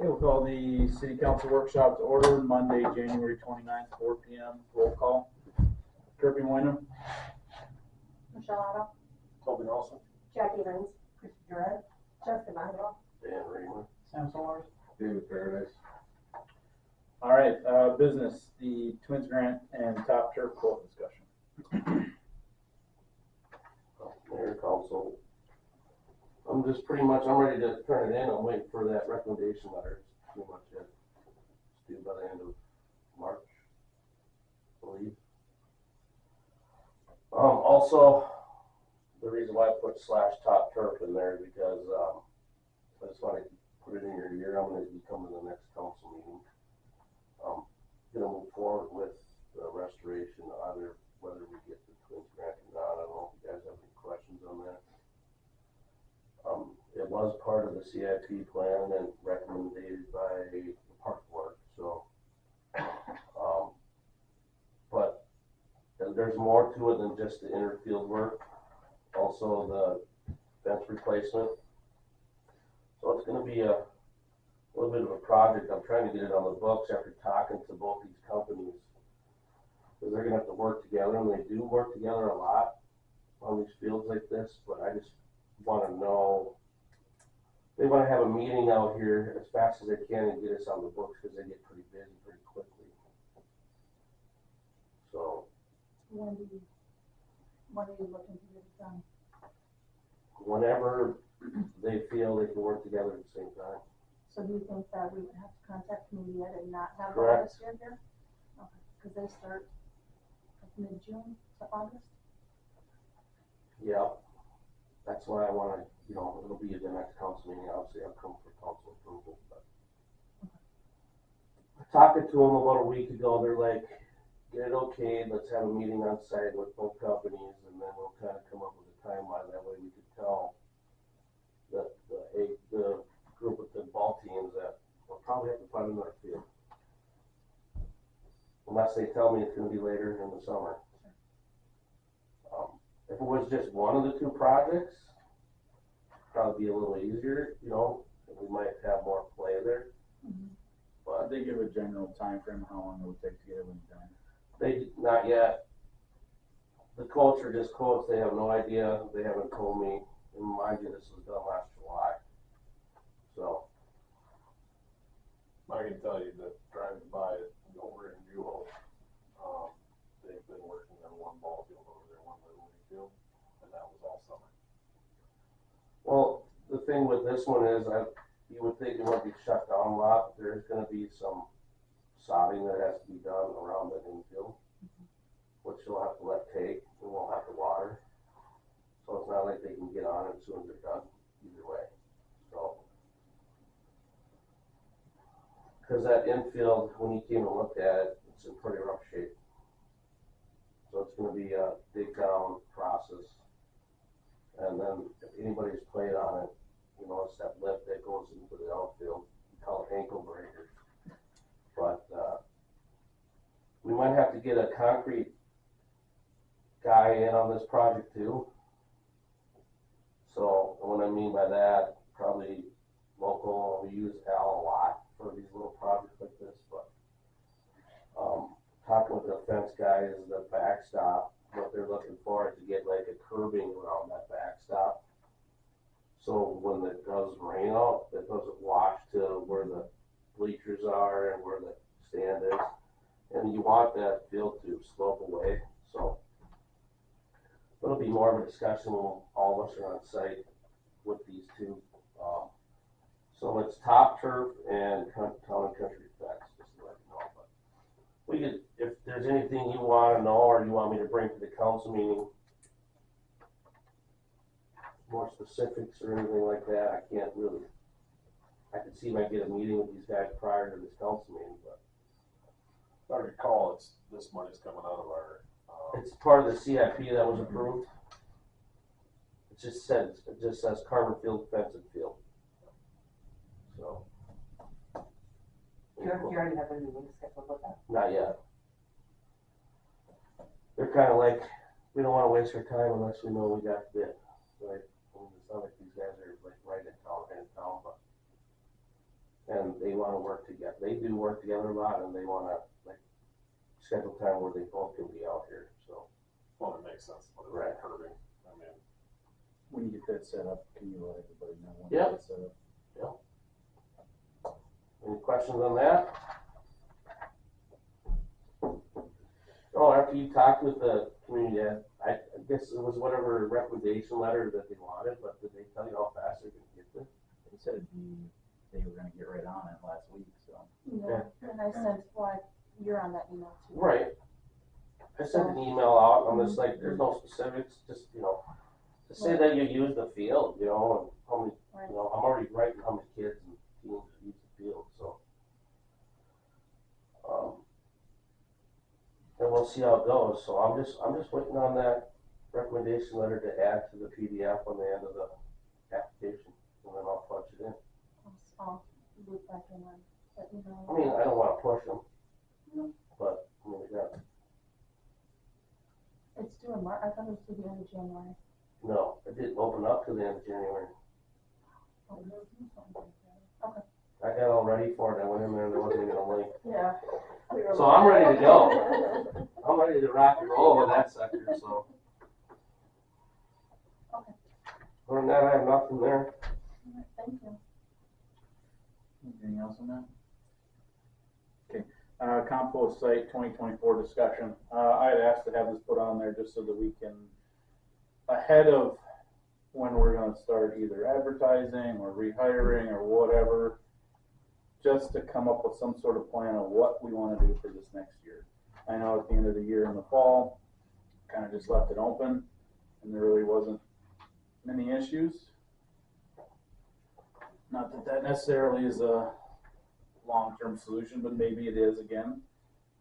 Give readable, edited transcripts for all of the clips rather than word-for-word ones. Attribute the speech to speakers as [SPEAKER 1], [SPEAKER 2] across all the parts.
[SPEAKER 1] Okay, we'll call the city council workshop to order Monday, January 29th, 4 p.m. Roll call. Kirby Moynihan.
[SPEAKER 2] Michelle Otto.
[SPEAKER 3] Toby Nelson.
[SPEAKER 2] Jack Evans. Chris Durant. Justin Manuel.
[SPEAKER 3] Dan Raymond.
[SPEAKER 1] Sam Solars.
[SPEAKER 3] David Paradise.
[SPEAKER 1] All right, business, the Twins grant and Top Turf quote discussion.
[SPEAKER 3] Mayor, council. I'm just pretty much, I'm ready to turn it in. I'm waiting for that recommendation letter. It's pretty much it. It's due by the end of March, I believe. Also, the reason why I put / Top Turf in there is because, I just want to put it in your ear. I'm going to be coming to the next council meeting. Gonna move forward with the restoration, either whether we get the Twins grant or not. I don't know if you guys have any questions on that. It was part of the CIP plan and recommended by the park board, so, but there's more to it than just the inner field work, also the fence replacement. So it's gonna be a little bit of a project. I'm trying to get it on the books after talking to both these companies, because they're gonna have to work together, and they do work together a lot on these fields like this, but I just wanna know, they wanna have a meeting out here as fast as they can and get us on the books, because they get pretty busy pretty quickly. So,
[SPEAKER 2] When are you looking to get it done?
[SPEAKER 3] whenever they feel they can work together at the same time.
[SPEAKER 2] So do you think that we would have to contact Community Ed and not have the
[SPEAKER 3] Correct.
[SPEAKER 2] August year here? Okay, because they start like mid-June to August?
[SPEAKER 3] Yeah, that's why I wanna, it'll be at the next council meeting. Obviously I'll come for council approval, but. Talking to them about a week ago, they're like, get it okay, let's have a meeting on site with both companies, and then we'll kind of come up with a timeline. That way we could tell the group of the ball teams that we'll probably have to find another field. Unless they tell me it's gonna be later in the summer. If it was just one of the two projects, probably be a little easier, and we might have more play there.
[SPEAKER 2] Mm-hmm.
[SPEAKER 1] But they give a general time frame how long it would take to get everything done.
[SPEAKER 3] They, not yet. The coach are just quotes, they have no idea, they haven't told me, and mind you, this was done last July. So,
[SPEAKER 4] I can tell you that driving by it over in Juho, they've been working on one ball field over there, one little league field, and that was all summer.
[SPEAKER 3] well, the thing with this one is, you would think it would be shut down a lot. There's gonna be some sodding that has to be done around the infield, which you'll have to let take, and won't have to water. So it's not like they can get on it as soon as they're done, either way, so. Cause that infield, when you came and looked at it, it's in pretty rough shape. So it's gonna be a dig down process. And then if anybody's played on it, it's that lip that goes into the outfield, we call it ankle breakers. But, we might have to get a concrete guy in on this project too. So what I mean by that, probably local, we use Al a lot for these little projects like this, but, talking with the fence guy is the backstop, what they're looking for is to get like a curbing around that backstop. So when it does rain out, it doesn't wash to where the bleachers are and where the stand is. And you want that field to slope away, so. It'll be more of a discussion when all of us are on site with these two. So it's Top Turf and Town and Country Fence, just to let you know. But we could, if there's anything you wanna know or you want me to bring to the council meeting, more specifics or anything like that, I can't really. I could see if I get a meeting with these guys prior to this council meeting, but.
[SPEAKER 4] If I recall, this money's coming out of our,
[SPEAKER 3] It's part of the CIP that was approved. It just says Carver Field Fence and Field. So.
[SPEAKER 2] Do you already have a meeting scheduled with that?
[SPEAKER 3] Not yet. They're kinda like, we don't wanna waste our time unless we know we got bid, right? I mean, it's not like these guys are like right in town, but and they wanna work together. They do work together a lot, and they wanna, like, schedule time where they both can be out here, so.
[SPEAKER 4] Well, it makes sense, but
[SPEAKER 3] Right.
[SPEAKER 4] it's curbing, I mean,
[SPEAKER 1] When you get that set up, can you let everybody know when
[SPEAKER 3] Yep.
[SPEAKER 1] it's set up?
[SPEAKER 3] Any questions on that? Oh, after you talked with the community, I guess it was whatever recommendation letter that they wanted, but did they tell you how fast they're gonna get this?
[SPEAKER 1] They said they were gonna get right on it last week, so.
[SPEAKER 2] Yeah, and I sent, you're on that email too.
[SPEAKER 3] Right. I sent an email out, I'm just like, there's no specifics, just, to say that you use the field, and how many,
[SPEAKER 2] Right.
[SPEAKER 3] I'm already writing how many kids and teams use the field, so. And we'll see how it goes, so I'm just waiting on that recommendation letter to add to the PDF on the end of the application, and then I'll punch it in.
[SPEAKER 2] I'll loop back in on, let you know.
[SPEAKER 3] I mean, I don't wanna push them,
[SPEAKER 2] No.
[SPEAKER 3] but, we got,
[SPEAKER 2] It's due in March, I thought it was due the end of January.
[SPEAKER 3] no, it didn't open up till the end of January.
[SPEAKER 2] Oh, it was due something like that.
[SPEAKER 3] I got all ready for it, I went in there and there wasn't even a link.
[SPEAKER 2] Yeah.
[SPEAKER 3] So I'm ready to go. I'm ready to rock and roll with that sucker, so.
[SPEAKER 2] Okay.
[SPEAKER 3] Other than that, I have nothing there.
[SPEAKER 2] All right, thank you.
[SPEAKER 1] Anything else on that? Okay, compost site 2024 discussion. I had asked to have this put on there just so that we can, ahead of when we're gonna start either advertising or rehiring or whatever, just to come up with some sort of plan of what we wanna do for this next year. I know at the end of the year in the fall, kinda just left it open and there really wasn't many issues. Not that that necessarily is a long-term solution, but maybe it is again.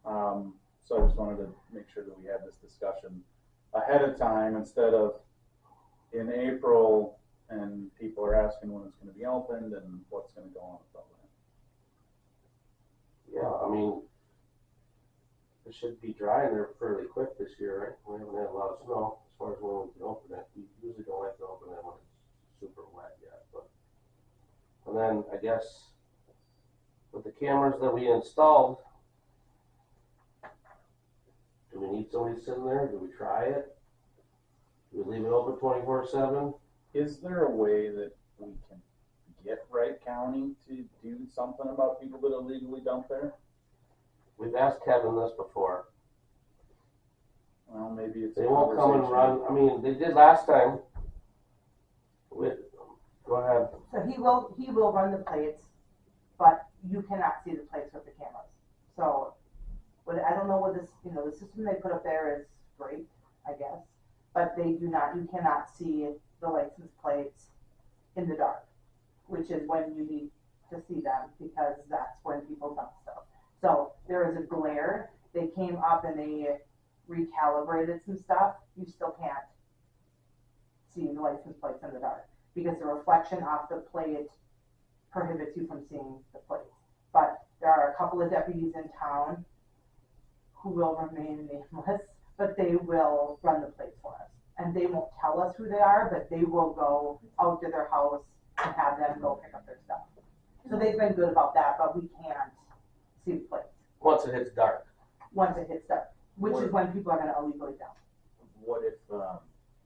[SPEAKER 1] So I just wanted to make sure that we had this discussion ahead of time instead of in April and people are asking when it's gonna be opened and what's gonna go on with all that.
[SPEAKER 3] Yeah, I mean, it should be dry in there fairly quick this year, right? We haven't had a lot of snow as far as when we can open it. We usually don't like to open it when it's super wet yet, but. And then I guess with the cameras that we installed, do we need somebody sitting there? Do we try it? Do we leave it open 24/7?
[SPEAKER 1] Is there a way that we can get Wright County to do something about people that illegally dump there?
[SPEAKER 3] We've asked Kevin this before.
[SPEAKER 1] Well, maybe it's.
[SPEAKER 3] They
[SPEAKER 1] a
[SPEAKER 3] won't come and
[SPEAKER 1] conversation.
[SPEAKER 3] run, I mean, they did last time. Go ahead.
[SPEAKER 5] So he will run the plates, but you cannot see the plates with the cameras. So, but I don't know what this, the system they put up there is great, I guess. But you cannot see the license plates in the dark, which is when you need to see them because that's when people dump stuff. So there is a glare. They came up and they recalibrated some stuff. You still can't see the license plates in the dark, because the reflection off the plate prohibits you from seeing the plates. But there are a couple of deputies in town who will remain nameless, but they will run the plates for us. And they won't tell us who they are, but they will go out to their house and have them go pick up their stuff. So they've been good about that, but we can't see the plates
[SPEAKER 3] Once it hits dark.
[SPEAKER 5] once it hits dark, which is when people are gonna illegally dump.
[SPEAKER 1] What if,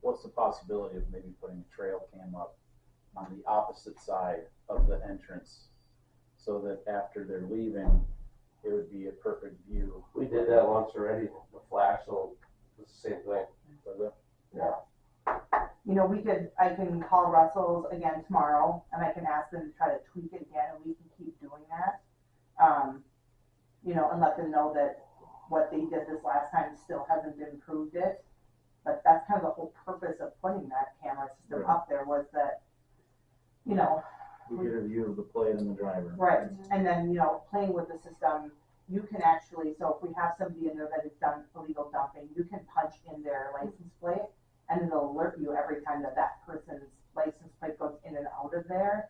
[SPEAKER 1] what's the possibility of maybe putting a trail cam up on the opposite side of the entrance so that after they're leaving, it would be a perfect view?
[SPEAKER 3] We did that once already, the flash, so it's the same thing.
[SPEAKER 1] Was it?
[SPEAKER 3] Yeah.
[SPEAKER 5] I can call Russell's again tomorrow and I can ask them to try to tweak it again and we can keep doing that. And let them know that what they did this last time still hasn't improved it. But that's kind of the whole purpose of putting that camera system
[SPEAKER 1] Right.
[SPEAKER 5] up there was that,
[SPEAKER 1] We get a view of the plate and the driver.
[SPEAKER 5] right, and then, playing with the system, you can actually, so if we have somebody in there that has done illegal dumping, you can punch in their license plate and it'll alert you every time that person's license plate goes in and out of there.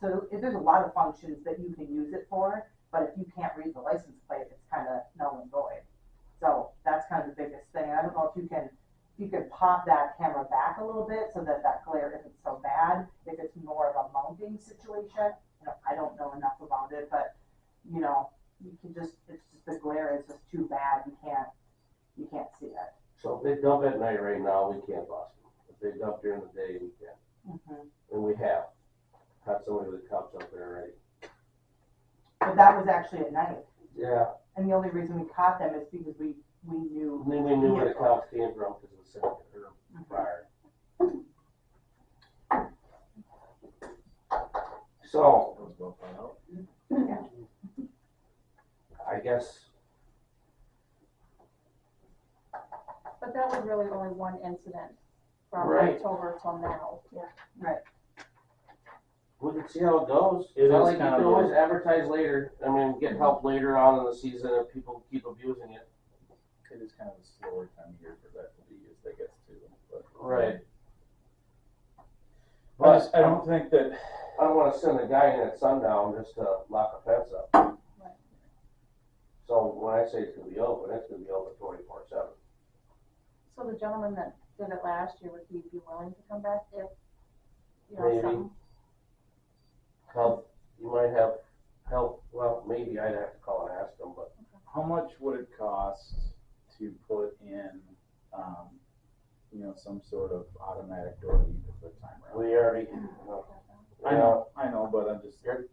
[SPEAKER 5] So there's a lot of functions that you can use it for, but if you can't read the license plate, it's kind of null and void. So that's kind of the biggest thing. I don't know if you can pop that camera back a little bit so that glare isn't so bad. If it's more of a mounting situation, I don't know enough about it, but, you know, you can just, it's just the glare is just too bad, you can't see it.
[SPEAKER 3] So if they dump at night right now, we can't bust them. If they dump during the day, we can.
[SPEAKER 5] Mhm.
[SPEAKER 3] And we have. Had somebody with cups up there already.
[SPEAKER 5] But that was actually at night,
[SPEAKER 3] Yeah.
[SPEAKER 5] and the only reason we caught them is because we knew.
[SPEAKER 3] And then we knew where the cops came from because it was sitting at her prior. So,
[SPEAKER 1] Those both went out.
[SPEAKER 3] I guess,
[SPEAKER 2] But that was really only one incident from
[SPEAKER 3] Right.
[SPEAKER 2] October till now.
[SPEAKER 3] we can see how it goes.
[SPEAKER 1] It
[SPEAKER 3] It's not
[SPEAKER 1] is
[SPEAKER 3] like you
[SPEAKER 1] kind
[SPEAKER 3] can
[SPEAKER 1] of
[SPEAKER 3] always advertise later. I mean, get help later on in the season if people keep abusing it.
[SPEAKER 1] It is kind of a slower time of year for that to be as they get to them, but.
[SPEAKER 3] Right.
[SPEAKER 1] I don't think that,
[SPEAKER 3] I don't wanna send a guy in at sundown just to lock a fence up.
[SPEAKER 2] Right.
[SPEAKER 3] So when I say it's gonna be open 24/7.
[SPEAKER 2] So the gentleman that did it last year, would he be willing to come back if, you know,
[SPEAKER 3] Maybe.
[SPEAKER 2] something?
[SPEAKER 3] Help, you might have help, well, maybe I'd have to call and ask them, but
[SPEAKER 1] how much would it cost to put in, some sort of automatic door that you could put timer on?
[SPEAKER 3] we already,
[SPEAKER 1] I know, but I'm just,
[SPEAKER 3] you're,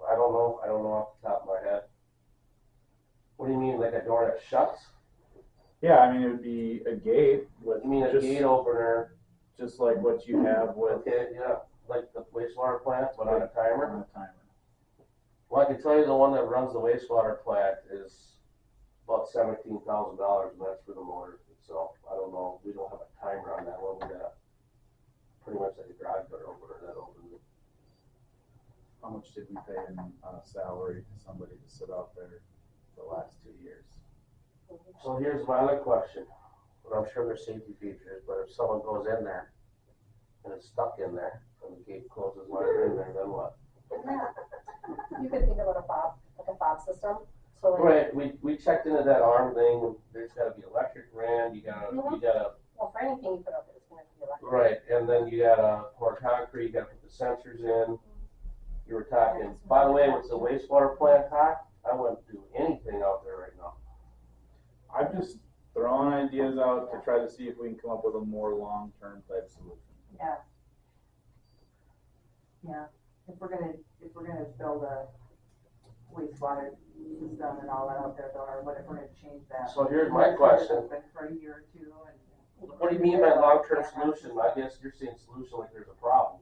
[SPEAKER 3] I don't know off the top of my head. What do you mean, like a door that shuts?
[SPEAKER 1] yeah, I mean, it would be a gate with,
[SPEAKER 3] You mean a
[SPEAKER 1] just,
[SPEAKER 3] gate opener?
[SPEAKER 1] just like what you have with
[SPEAKER 3] Okay, yeah, like the wastewater plant, but on a timer?
[SPEAKER 1] on a timer.
[SPEAKER 3] Well, I can tell you the one that runs the wastewater plant is about $17,000, and that's for the motor itself. I don't know, we don't have a timer on that one, we got pretty much like a garage door opener that opens it.
[SPEAKER 1] How much did we pay in salary to somebody to sit out there the last 2 years?
[SPEAKER 3] So here's my other question, but I'm sure there's safety features, but if someone goes in there and it's stuck in there, and the gate closes while they're in there, then what?
[SPEAKER 6] You could think about a fob, like a fob system, so like,
[SPEAKER 3] Right, we checked into that arm thing, there's gotta be electric ran, you gotta,
[SPEAKER 6] well, for anything you put up, it's gonna be electric.
[SPEAKER 3] right, and then you gotta pour concrete, you gotta put the sensors in. You were talking, by the way, with the wastewater plant hot, I wouldn't do anything out there right now.
[SPEAKER 1] I'm just throwing ideas out to try to see if we can come up with a more long-term type solution.
[SPEAKER 5] Yeah, if we're gonna build a wastewater system and all that out there, though, or what if we're gonna change that?
[SPEAKER 3] So here's my question,
[SPEAKER 5] Open for a year or two and.
[SPEAKER 3] what do you mean by long-term solution? I guess you're saying solution like there's a problem.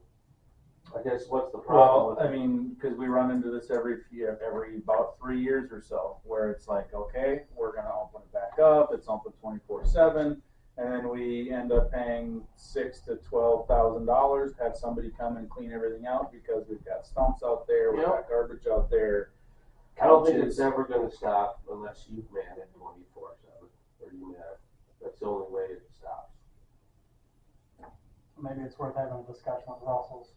[SPEAKER 3] I guess what's the problem
[SPEAKER 1] Well,
[SPEAKER 3] with
[SPEAKER 1] I
[SPEAKER 3] it?
[SPEAKER 1] mean, because we run into this every about 3 years or so, where it's like, okay, we're gonna open it back up, it's open 24/7, and then we end up paying $6,000 to $12,000 to have somebody come and clean everything out because we've got stumps out there, we've got garbage out there.
[SPEAKER 3] I don't think
[SPEAKER 1] couches.
[SPEAKER 3] it's ever gonna stop unless you man it 24/7, or you man it. That's the only way it stops.
[SPEAKER 7] Maybe it's worth having a discussion with Russell's.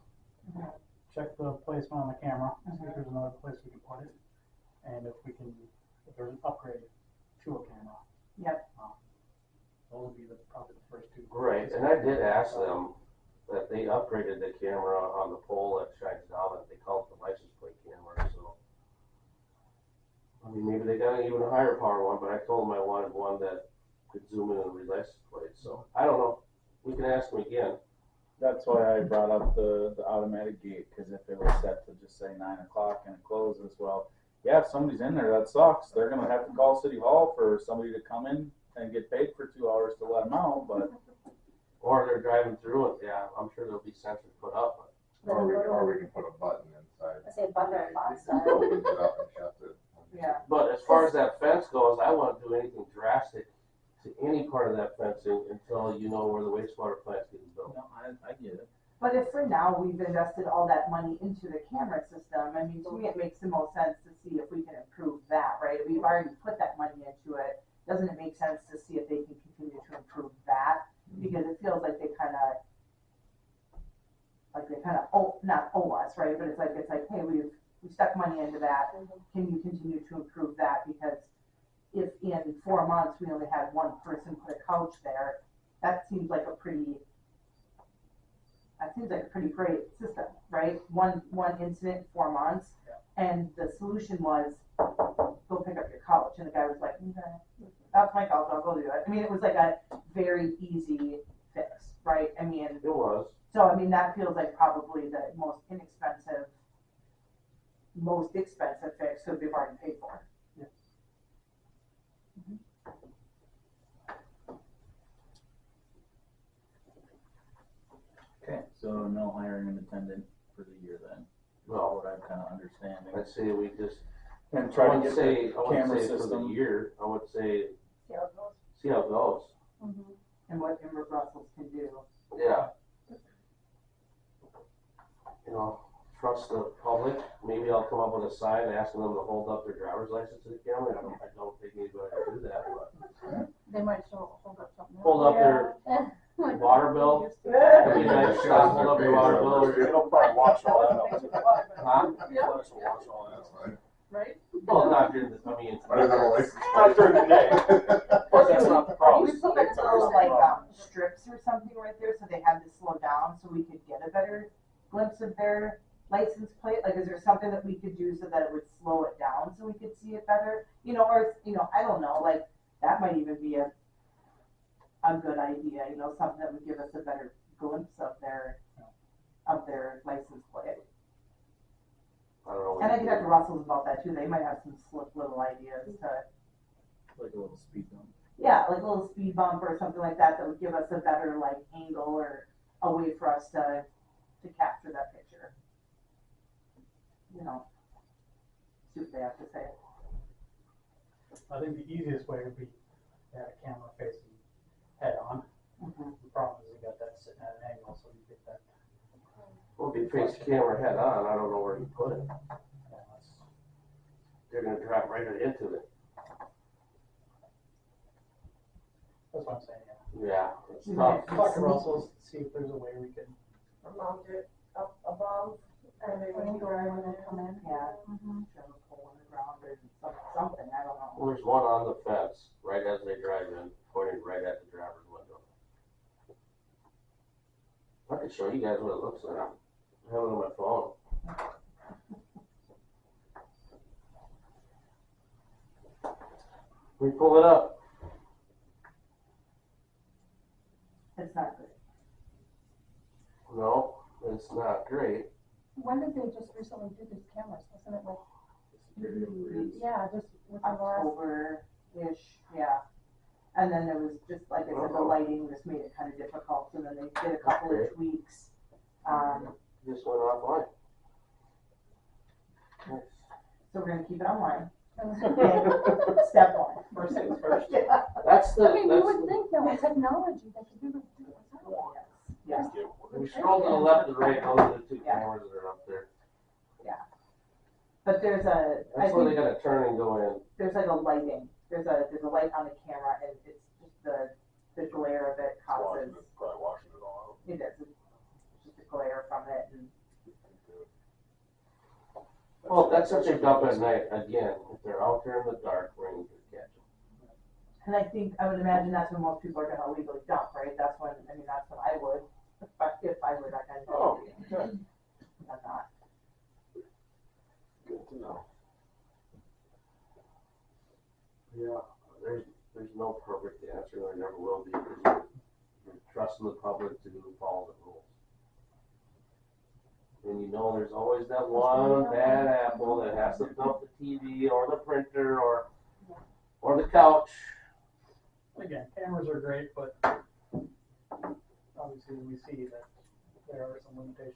[SPEAKER 7] Check the placement on the camera, see if there's another place we can put it, and if there's an upgrade to a camera.
[SPEAKER 5] Yep.
[SPEAKER 7] Those would be probably the first two.
[SPEAKER 3] Right, and I did ask them that they upgraded the camera on the pole that shines down, that they call it the license plate camera, so. I mean, maybe they got an even higher power one, but I told them I wanted one that could zoom in and read license plates, so, I don't know. We can ask them again.
[SPEAKER 1] That's why I brought up the automatic gate, because if it was set to just say 9 o'clock and it closes, well, yeah, if somebody's in there, that sucks. They're gonna have to call City Hall for somebody to come in and get paid for 2 hours to let them out, but
[SPEAKER 3] Or they're driving through it, yeah, I'm sure there'll be sensors put up,
[SPEAKER 6] Then
[SPEAKER 4] Or
[SPEAKER 6] go
[SPEAKER 4] we
[SPEAKER 6] to,
[SPEAKER 4] can put a button inside.
[SPEAKER 6] I say button or fob
[SPEAKER 4] It
[SPEAKER 6] style.
[SPEAKER 4] opens it up and shuts it.
[SPEAKER 5] Yeah.
[SPEAKER 3] but as far as that fence goes, I wouldn't do anything drastic to any part of that fencing until you know where the wastewater plant's getting built.
[SPEAKER 1] no, I get it.
[SPEAKER 5] But if for now we've invested all that money into the camera system, I mean, to me, it makes the most sense to see if we can improve that, right? We've already put that money into it. Doesn't it make sense to see if they can continue to improve that? Because it feels like they kind of not owe us, right? But it's like, hey, we stuck money into that. Can you continue to improve that? Because if in 4 months we only had one person put a couch there, that seems like seems like a pretty great system, right? One incident, 4 months, and the solution was, go pick up your couch, and the guy was like, okay, that's my couch, I'll go do it. I mean, it was like a very easy fix, right? I mean,
[SPEAKER 3] It was.
[SPEAKER 5] so I mean, that feels like probably the most expensive fix that we've already paid for.
[SPEAKER 1] Okay, so no hiring an attendant for the year then,
[SPEAKER 3] No,
[SPEAKER 1] what I'm kinda understanding.
[SPEAKER 3] I'd say we just,
[SPEAKER 1] And
[SPEAKER 3] I
[SPEAKER 1] try to
[SPEAKER 3] wouldn't
[SPEAKER 1] get
[SPEAKER 3] say,
[SPEAKER 1] the
[SPEAKER 3] I wouldn't
[SPEAKER 1] camera
[SPEAKER 3] say for the
[SPEAKER 1] system.
[SPEAKER 3] year, I would say,
[SPEAKER 6] See how it goes.
[SPEAKER 3] see how it goes.
[SPEAKER 5] And what Ember Brussels can do.
[SPEAKER 3] Yeah. You know, trust the public, maybe I'll come up with a sign asking them to hold up their driver's license to the camera, I don't think anybody will do that, but
[SPEAKER 2] They might hold up something else.
[SPEAKER 3] hold up their
[SPEAKER 2] Like
[SPEAKER 3] water
[SPEAKER 2] we
[SPEAKER 3] bill.
[SPEAKER 2] used to.
[SPEAKER 3] That'd be nice, stop, hold up your water bill, or,
[SPEAKER 4] It'll probably wash all that out.
[SPEAKER 3] huh?
[SPEAKER 2] Yeah.
[SPEAKER 4] Flex will wash all that, right?
[SPEAKER 2] Right?
[SPEAKER 3] Well, not during the, I mean,
[SPEAKER 4] I didn't know, like.
[SPEAKER 1] Not during the day. That's not the problem.
[SPEAKER 5] We put like little like strips or something right there, so they had to slow down, so we could get a better glimpse of their license plate. Like, is there something that we could do so that it would slow it down so we could see it better? You know, or I don't know, like that might even be a good idea. You know, something that would give us a better glimpse of their license plate.
[SPEAKER 3] I don't know.
[SPEAKER 5] And I can talk to Russell's about that too. They might have some slick little ideas to.
[SPEAKER 1] Like a little speed bump.
[SPEAKER 5] Yeah, like a little speed bump or something like that that would give us a better like angle or a way for us to capture that picture. You know, see what they have to say.
[SPEAKER 7] I think the easiest way would be to have a camera facing head on. The problem is you got that sitting at an angle, so you get that.
[SPEAKER 3] Well, if you face the camera head on, I don't know where you put it,
[SPEAKER 7] That's
[SPEAKER 3] they're gonna drop right into it.
[SPEAKER 7] what I'm saying, yeah.
[SPEAKER 3] Yeah, it's
[SPEAKER 5] Mhm.
[SPEAKER 3] tough.
[SPEAKER 7] Talk to Russell's, see if there's a way we can.
[SPEAKER 6] Mount it up above, and they would
[SPEAKER 2] Angle when they come in.
[SPEAKER 5] Yeah,
[SPEAKER 2] Mhm.
[SPEAKER 5] have a pole in the ground or something. I don't know.
[SPEAKER 3] Well, there's one on the fence, right as they drive in, pointing right at the driver's window. I can show you guys what it looks like. I have it on my phone. We pull it up.
[SPEAKER 5] It's not good.
[SPEAKER 3] No, it's not great.
[SPEAKER 2] When did they just recently do these cameras? Wasn't it like,
[SPEAKER 4] Security upgrades.
[SPEAKER 2] yeah, just within the last,
[SPEAKER 5] October-ish, yeah. And then there was just, like I said, the lighting just made it kind of difficult, and then they did a couple
[SPEAKER 3] Okay.
[SPEAKER 5] of tweaks.
[SPEAKER 3] Just went offline.
[SPEAKER 5] So we're gonna keep it online.
[SPEAKER 2] I
[SPEAKER 5] Step one.
[SPEAKER 1] First things first.
[SPEAKER 5] Yeah.
[SPEAKER 3] That's the,
[SPEAKER 2] mean, you
[SPEAKER 3] that's,
[SPEAKER 2] would think that with technology, they could do it.
[SPEAKER 5] Yes.
[SPEAKER 4] Get
[SPEAKER 3] if you scroll to the left and right, those are the two
[SPEAKER 5] Yeah.
[SPEAKER 3] cameras that are up there.
[SPEAKER 5] But there's I
[SPEAKER 3] That's where they
[SPEAKER 5] think
[SPEAKER 3] gotta turn and go in.
[SPEAKER 5] there's like a lighting, there's a light on the camera, and it's just the glare of it causes,
[SPEAKER 4] Probably washing it all
[SPEAKER 5] it is, it's just a glare from it, and
[SPEAKER 4] out.
[SPEAKER 3] Well, that's if they dump at night, again, if they're out there in the dark, rain could catch them.
[SPEAKER 5] And I would imagine that's when most people are gonna legally dump, right? That's when I would, if I were that kind of.
[SPEAKER 3] Oh,
[SPEAKER 5] I'm not.
[SPEAKER 4] Good to know.
[SPEAKER 3] Yeah, there's no perfect answer, there never will be, because you're trusting the public to follow the rules. And you know there's always that one bad apple that has to dump the TV or the printer or the couch.
[SPEAKER 7] Again, cameras are great, but obviously we see that there are some limitations.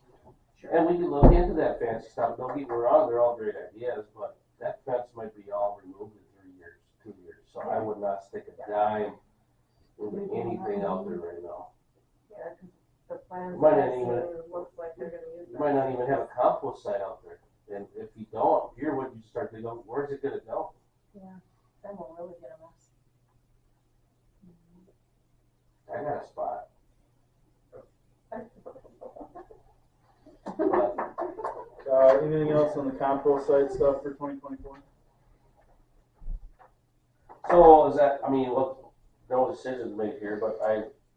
[SPEAKER 3] And we can look into that fancy stuff, don't get me wrong, they're all great ideas, but that fence might be all removed in 3 years, 2 years, so I would not stick a dime into anything out there right now.
[SPEAKER 6] Yeah, 'cause the plans
[SPEAKER 3] Might
[SPEAKER 6] that
[SPEAKER 3] not
[SPEAKER 6] I've
[SPEAKER 3] even-
[SPEAKER 6] seen looks like they're gonna use
[SPEAKER 3] You
[SPEAKER 6] that.
[SPEAKER 3] might not even have a compost site out there, and if you don't, here would you start to go, where's it gonna go?
[SPEAKER 2] Then we'll really get a mess.
[SPEAKER 3] I got a spot.
[SPEAKER 1] Anything else on the compost site stuff for 2024?
[SPEAKER 3] So is that, I mean, look, no decisions made here, but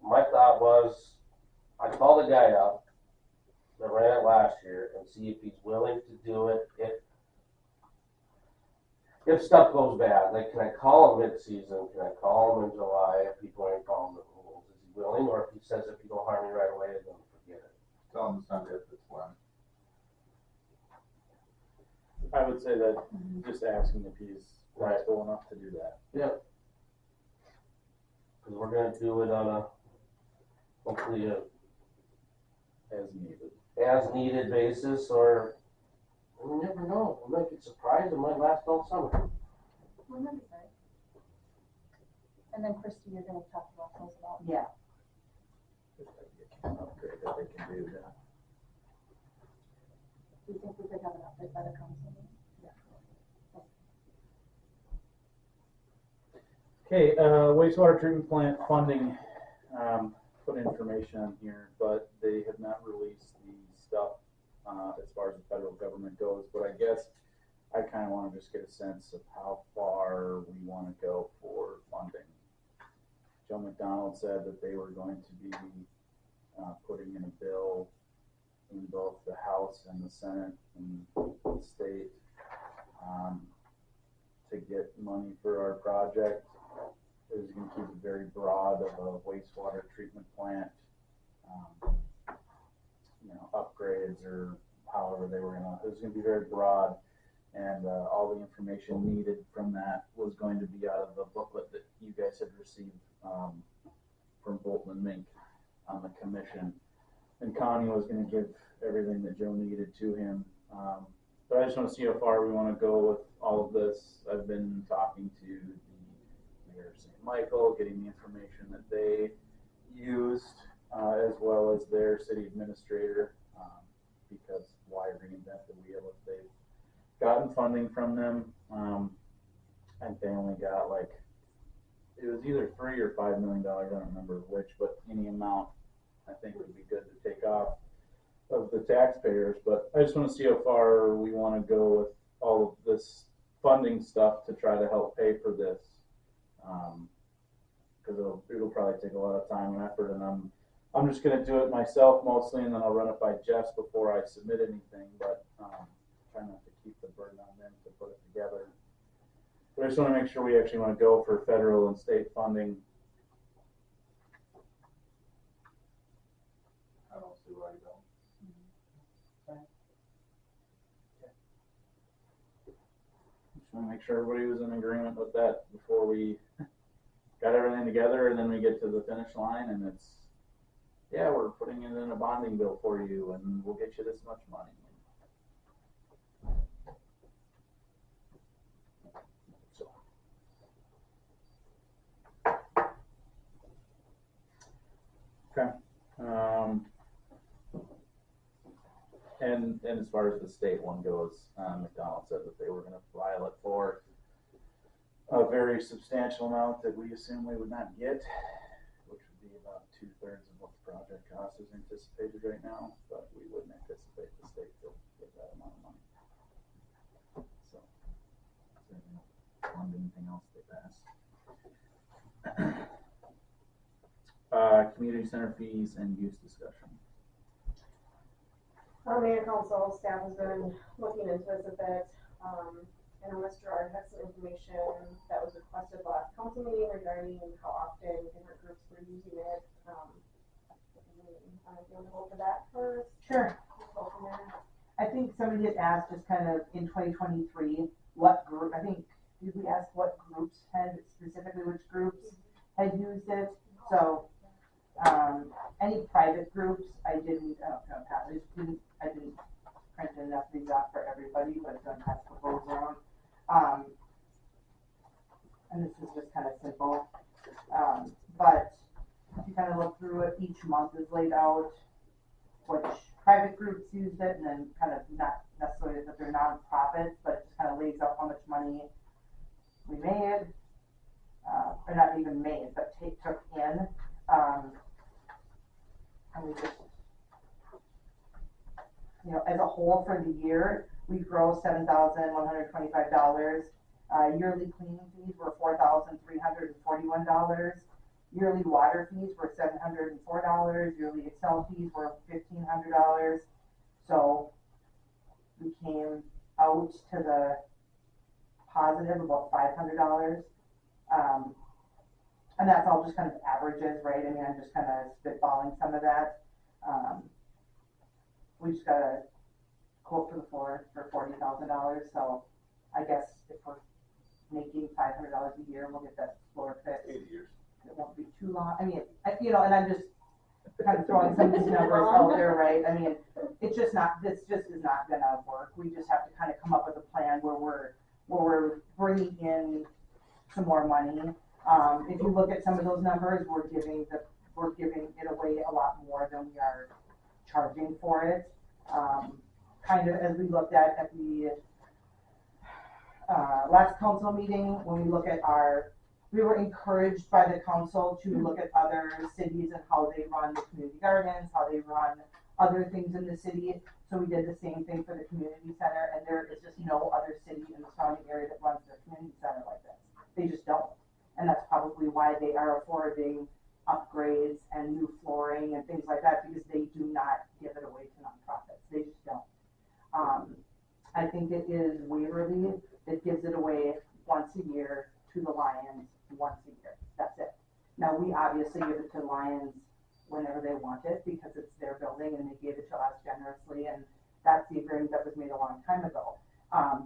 [SPEAKER 3] my thought was, I called the guy up, that ran it last year and see if he's willing to do it if stuff goes bad. Like, can I call him mid-season? Can I call him in July if he's going to call him the rules? Is he willing? Or if he says if you don't harm me right away, then forget it.
[SPEAKER 4] Tell them it's not if, it's when.
[SPEAKER 1] I would say that just asking if he's flexible enough to do that.
[SPEAKER 3] Yep. Because we're gonna do it on a, hopefully
[SPEAKER 1] As needed.
[SPEAKER 3] as needed basis, or we never know. We might get surprised. It might last all summer.
[SPEAKER 2] Well, that'd be great. And then Christie, you're gonna talk to Russell's about.
[SPEAKER 5] Yeah,
[SPEAKER 1] Upgrade that they can do, yeah.
[SPEAKER 2] Do you think we could have an update by the council?
[SPEAKER 1] Okay, wastewater treatment plant funding, put information on here, but they have not released the stuff, as far as the federal government goes, but I guess I kinda wanna just get a sense of how far we wanna go for funding. Joe McDonald said that they were going to be, putting in a bill in both the House and the Senate and the state, to get money for our project. It was gonna keep it very broad of a wastewater treatment plant, upgrades or however they were gonna, it was gonna be very broad. And, all the information needed from that was going to be out of the booklet that you guys had received, from Bolton and Mink on the commission. And Connie was gonna give everything that Joe needed to him. But I just wanna see how far we wanna go with all of this. I've been talking to the Mayor of St. Michael, getting the information that they used, as well as their city administrator, because why reinvent the wheel if they've gotten funding from them? I think they only got it was either $3 or $5 million, I don't remember which, but any amount I think would be good to take off of the taxpayers. But I just want to see how far we want to go with all of this funding stuff to try to help pay for this. Because it'll probably take a lot of time and effort, and I'm just gonna do it myself mostly, and then I'll run it by Jess before I submit anything. But try not to keep the burden on them to put it together. But I just want to make sure we actually want to go for federal and state funding.
[SPEAKER 4] I don't see why you don't.
[SPEAKER 1] Just want to make sure everybody was in agreement with that before we got everything together, and then we get to the finish line and it's, yeah, we're putting it in a bonding bill for you and we'll get you this much money. So. Okay. And as far as the state one goes, McDonald said that they were going to file it for a very substantial amount that we assume we would not get, which would be about 2/3 of what the project cost is anticipated right now, but we wouldn't anticipate the state to get that amount of money. So, is there anything else they passed? Community center fees and use discussion.
[SPEAKER 6] Mayor, council, staff has been looking into this a bit. I know Mr. Ard has some information that was requested last council meeting regarding how often different groups were using it. I don't know if you want to go over that first.
[SPEAKER 5] sure.
[SPEAKER 6] Go from there.
[SPEAKER 5] I think somebody had asked just kind of in 2023, what group, I think, did we ask what groups had, specifically which groups had used it? So, any private groups, I didn't print enough of these out for everybody, but don't pass the votes around. And this is just kind of simple. But if you kind of look through it, each month is laid out which private groups used it, and then kind of not necessarily that they're nonprofits, but it just kind of lays out how much money we made, or not even made, but took in. And we just, as a whole for the year, we gross $7,125. Yearly cleaning fees were $4,341. Yearly water fees were $704. Yearly Excel fees were $1,500. So we came out to the positive about $500. And that's all just kind of averages, right? I mean, I'm just kind of spitballing some of that. We just got a quote for the floor for $40,000. So I guess if we're making $500 a year, we'll get that floor fixed.
[SPEAKER 4] 8 years.
[SPEAKER 5] It won't be too long. I mean, and I'm just kind of throwing some of these numbers out there, right? I mean, this just is not gonna work. We just have to kind of come up with a plan where we're bringing in some more money. If you look at some of those numbers, we're giving it away a lot more than we are charging for it. Kind of as we looked at the last council meeting, when we look at we were encouraged by the council to look at other cities and how they run the community gardens, how they run other things in the city. So we did the same thing for the community center, and there is just no other city in the surrounding area that runs their community center like this. They just don't. And that's probably why they are affording upgrades and new flooring and things like that, because they do not give it away to nonprofits. They just don't. I think it is Waverly that gives it away once a year to the Lions once a year. That's it. Now, we obviously give it to Lions whenever they want it because it's their building and they gave it to us generously, and that's the agreement that was made a long time ago.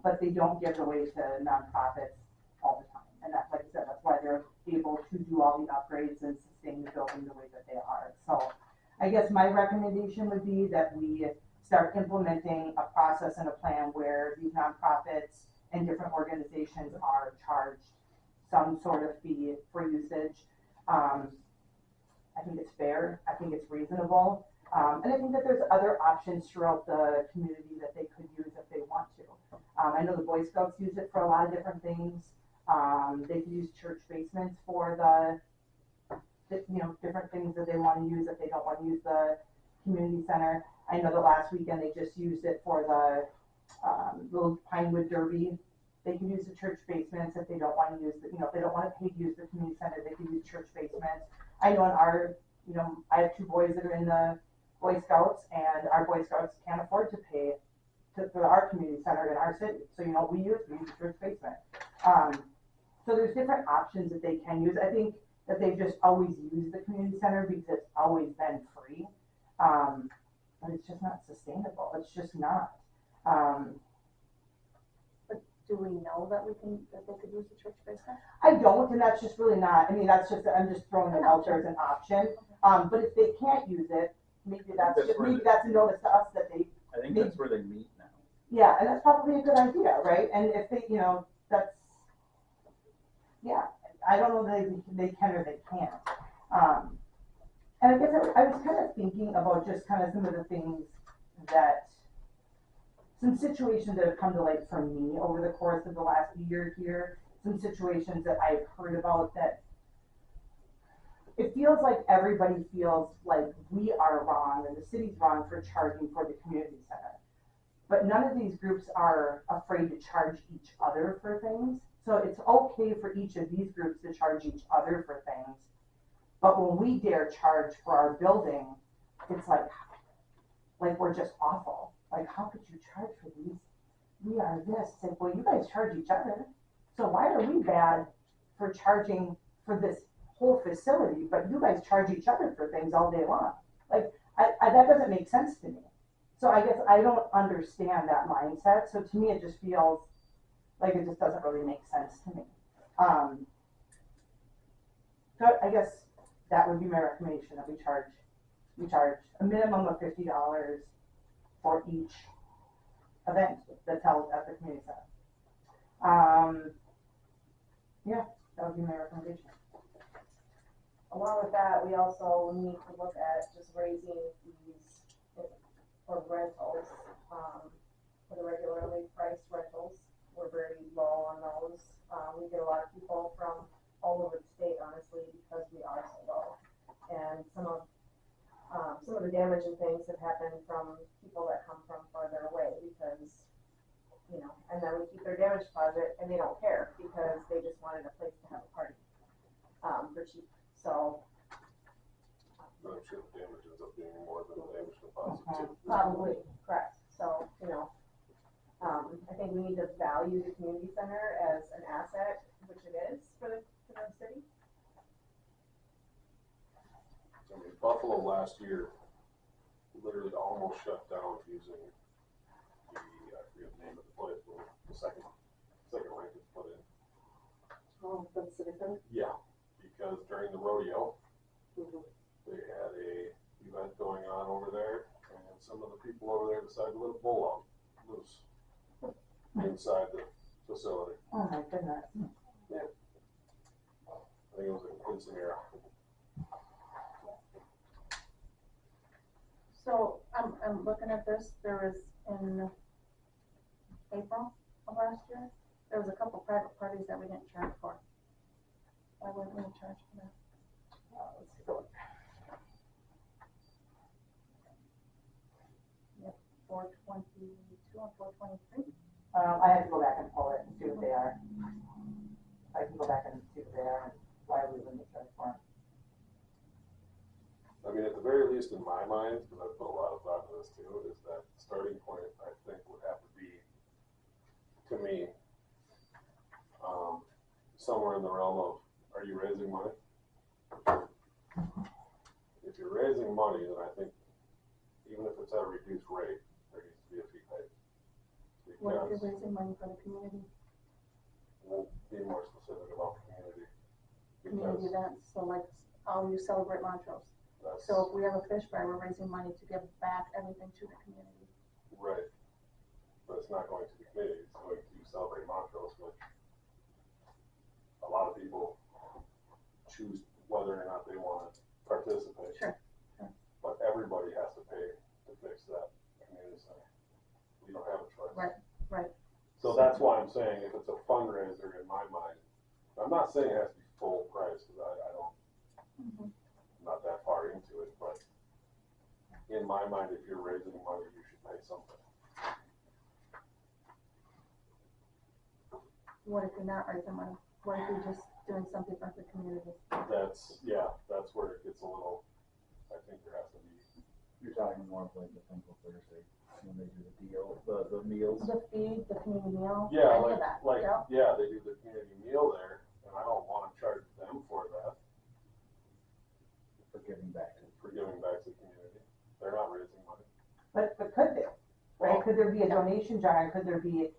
[SPEAKER 5] But they don't give it away to nonprofits all the time. And that's, like I said, that's why they're able to do all the upgrades and sustain the building the way that they are. So I guess my recommendation would be that we start implementing a process and a plan where these nonprofits and different organizations are charged some sort of fee for usage. I think it's fair. I think it's reasonable. And I think that there's other options throughout the community that they could use if they want to. I know the Boy Scouts use it for a lot of different things. They could use church basements for the different things that they want to use if they don't want to use the community center. I know that last weekend they just used it for the little Pinewood Derby. They can use the church basements if they don't want to use if they don't want to pay to use the community center, they can use church basements. I know I have 2 boys that are in the Boy Scouts, and our Boy Scouts can't afford to pay for our community center in our city. So, we use the church basement. So there's different options that they can use. I think that they've just always used the community center because it's always been free. But it's just not sustainable. It's just not.
[SPEAKER 2] But do we know that they could use the church basement?
[SPEAKER 5] I don't, and that's just really not, I'm just throwing it out there as an option. But if they can't use it, maybe that's a notice to us that they.
[SPEAKER 1] I think that's where they meet now.
[SPEAKER 5] Yeah, and that's probably a good idea, right? And if they, I don't know that they can or they can't. And I guess I was kind of thinking about just kind of some of the things some situations that have come to light for me over the course of the last year here, some situations that I've heard about that it feels like everybody feels like we are wrong and the city's wrong for charging for the community center. But none of these groups are afraid to charge each other for things. So it's okay for each of these groups to charge each other for things. But when we dare charge for our building, it's like we're just awful. Like, how could you charge for these? We are this. It's like, well, you guys charge each other. So why are we bad for charging for this whole facility, but you guys charge each other for things all day long? Like, that doesn't make sense to me. So I guess I don't understand that mindset. So to me, it just feels like it just doesn't really make sense to me. So I guess that would be my recommendation, that we charge a minimum of $50 for each event that's held at the community center. That would be my recommendation.
[SPEAKER 6] Along with that, we also need to look at just raising fees for rentals, for the regularly priced rentals. We're very low on those. We get a lot of people from all over the state, honestly, because we are so low. And some of the damaging things have happened from people that come from farther away because, and then we keep their damage deposit and they don't care because they just wanted a place to have a party for cheap. So
[SPEAKER 4] I'm sure the damage ends up being more than the damage deposit too.
[SPEAKER 6] probably correct. value the community center as an asset, which it is for the city.
[SPEAKER 4] I mean, Buffalo last year literally almost shut down using the, I forget the name of the place, but the second rink is put in.
[SPEAKER 8] Oh, for the civic center?
[SPEAKER 4] Yeah, because during the rodeo,
[SPEAKER 8] Mhm.
[SPEAKER 4] they had a event going on over there, and some of the people over there decided to let a bull out loose inside the facility.
[SPEAKER 5] Oh my goodness.
[SPEAKER 4] I think it was in Quinceanera.
[SPEAKER 2] So I'm looking at this, there was in April of last year, there was a couple private parties that we didn't charge for. Why wouldn't we charge for that?
[SPEAKER 5] Let's take a look.
[SPEAKER 2] 422 and 423.
[SPEAKER 5] I have to go back and pull it and see what they are. I can go back and see what they are and why we wouldn't charge for them.
[SPEAKER 4] I mean, at the very least, in my mind, because I've put a lot of thought into this too, is that starting point, I think, would have to be, to me, somewhere in the realm of, are you raising money? If you're raising money, then I think, even if it's at a reduced rate, there needs to be a fee paid.
[SPEAKER 2] What if
[SPEAKER 4] Because,
[SPEAKER 2] you're raising money for the community?
[SPEAKER 4] we'll be more specific about community.
[SPEAKER 2] Community
[SPEAKER 4] Because
[SPEAKER 2] events, so like, you celebrate Montrose.
[SPEAKER 4] that's,
[SPEAKER 2] So if we have a fish fry, we're raising money to give back everything to the community.
[SPEAKER 4] right. But it's not going to the community, it's going to celebrate Montrose, which a lot of people choose whether or not they want to participate.
[SPEAKER 2] Sure, sure.
[SPEAKER 4] But everybody has to pay to fix that community center. We don't have a choice.
[SPEAKER 2] Right.
[SPEAKER 4] So that's why I'm saying if it's a fundraiser, in my mind, I'm not saying it has to be full price, because I don't,
[SPEAKER 2] Mhm.
[SPEAKER 4] I'm not that far into it, but in my mind, if you're raising money, you should pay something.
[SPEAKER 2] What if you're not raising money? What if you're just doing something for the community?
[SPEAKER 4] That's where it gets a little, I think there has to be.
[SPEAKER 1] You're talking more of like the Thankful Thursday, when they do the deal, the meals.
[SPEAKER 2] The feed, the community meal,
[SPEAKER 4] Yeah,
[SPEAKER 2] any of that, yeah.
[SPEAKER 4] yeah, they do the community meal there, and I don't wanna charge them for that,
[SPEAKER 1] For giving back to.
[SPEAKER 4] for giving back to the community. They're not raising money.
[SPEAKER 5] But could there, right? Could there be a donation jar? Could there be,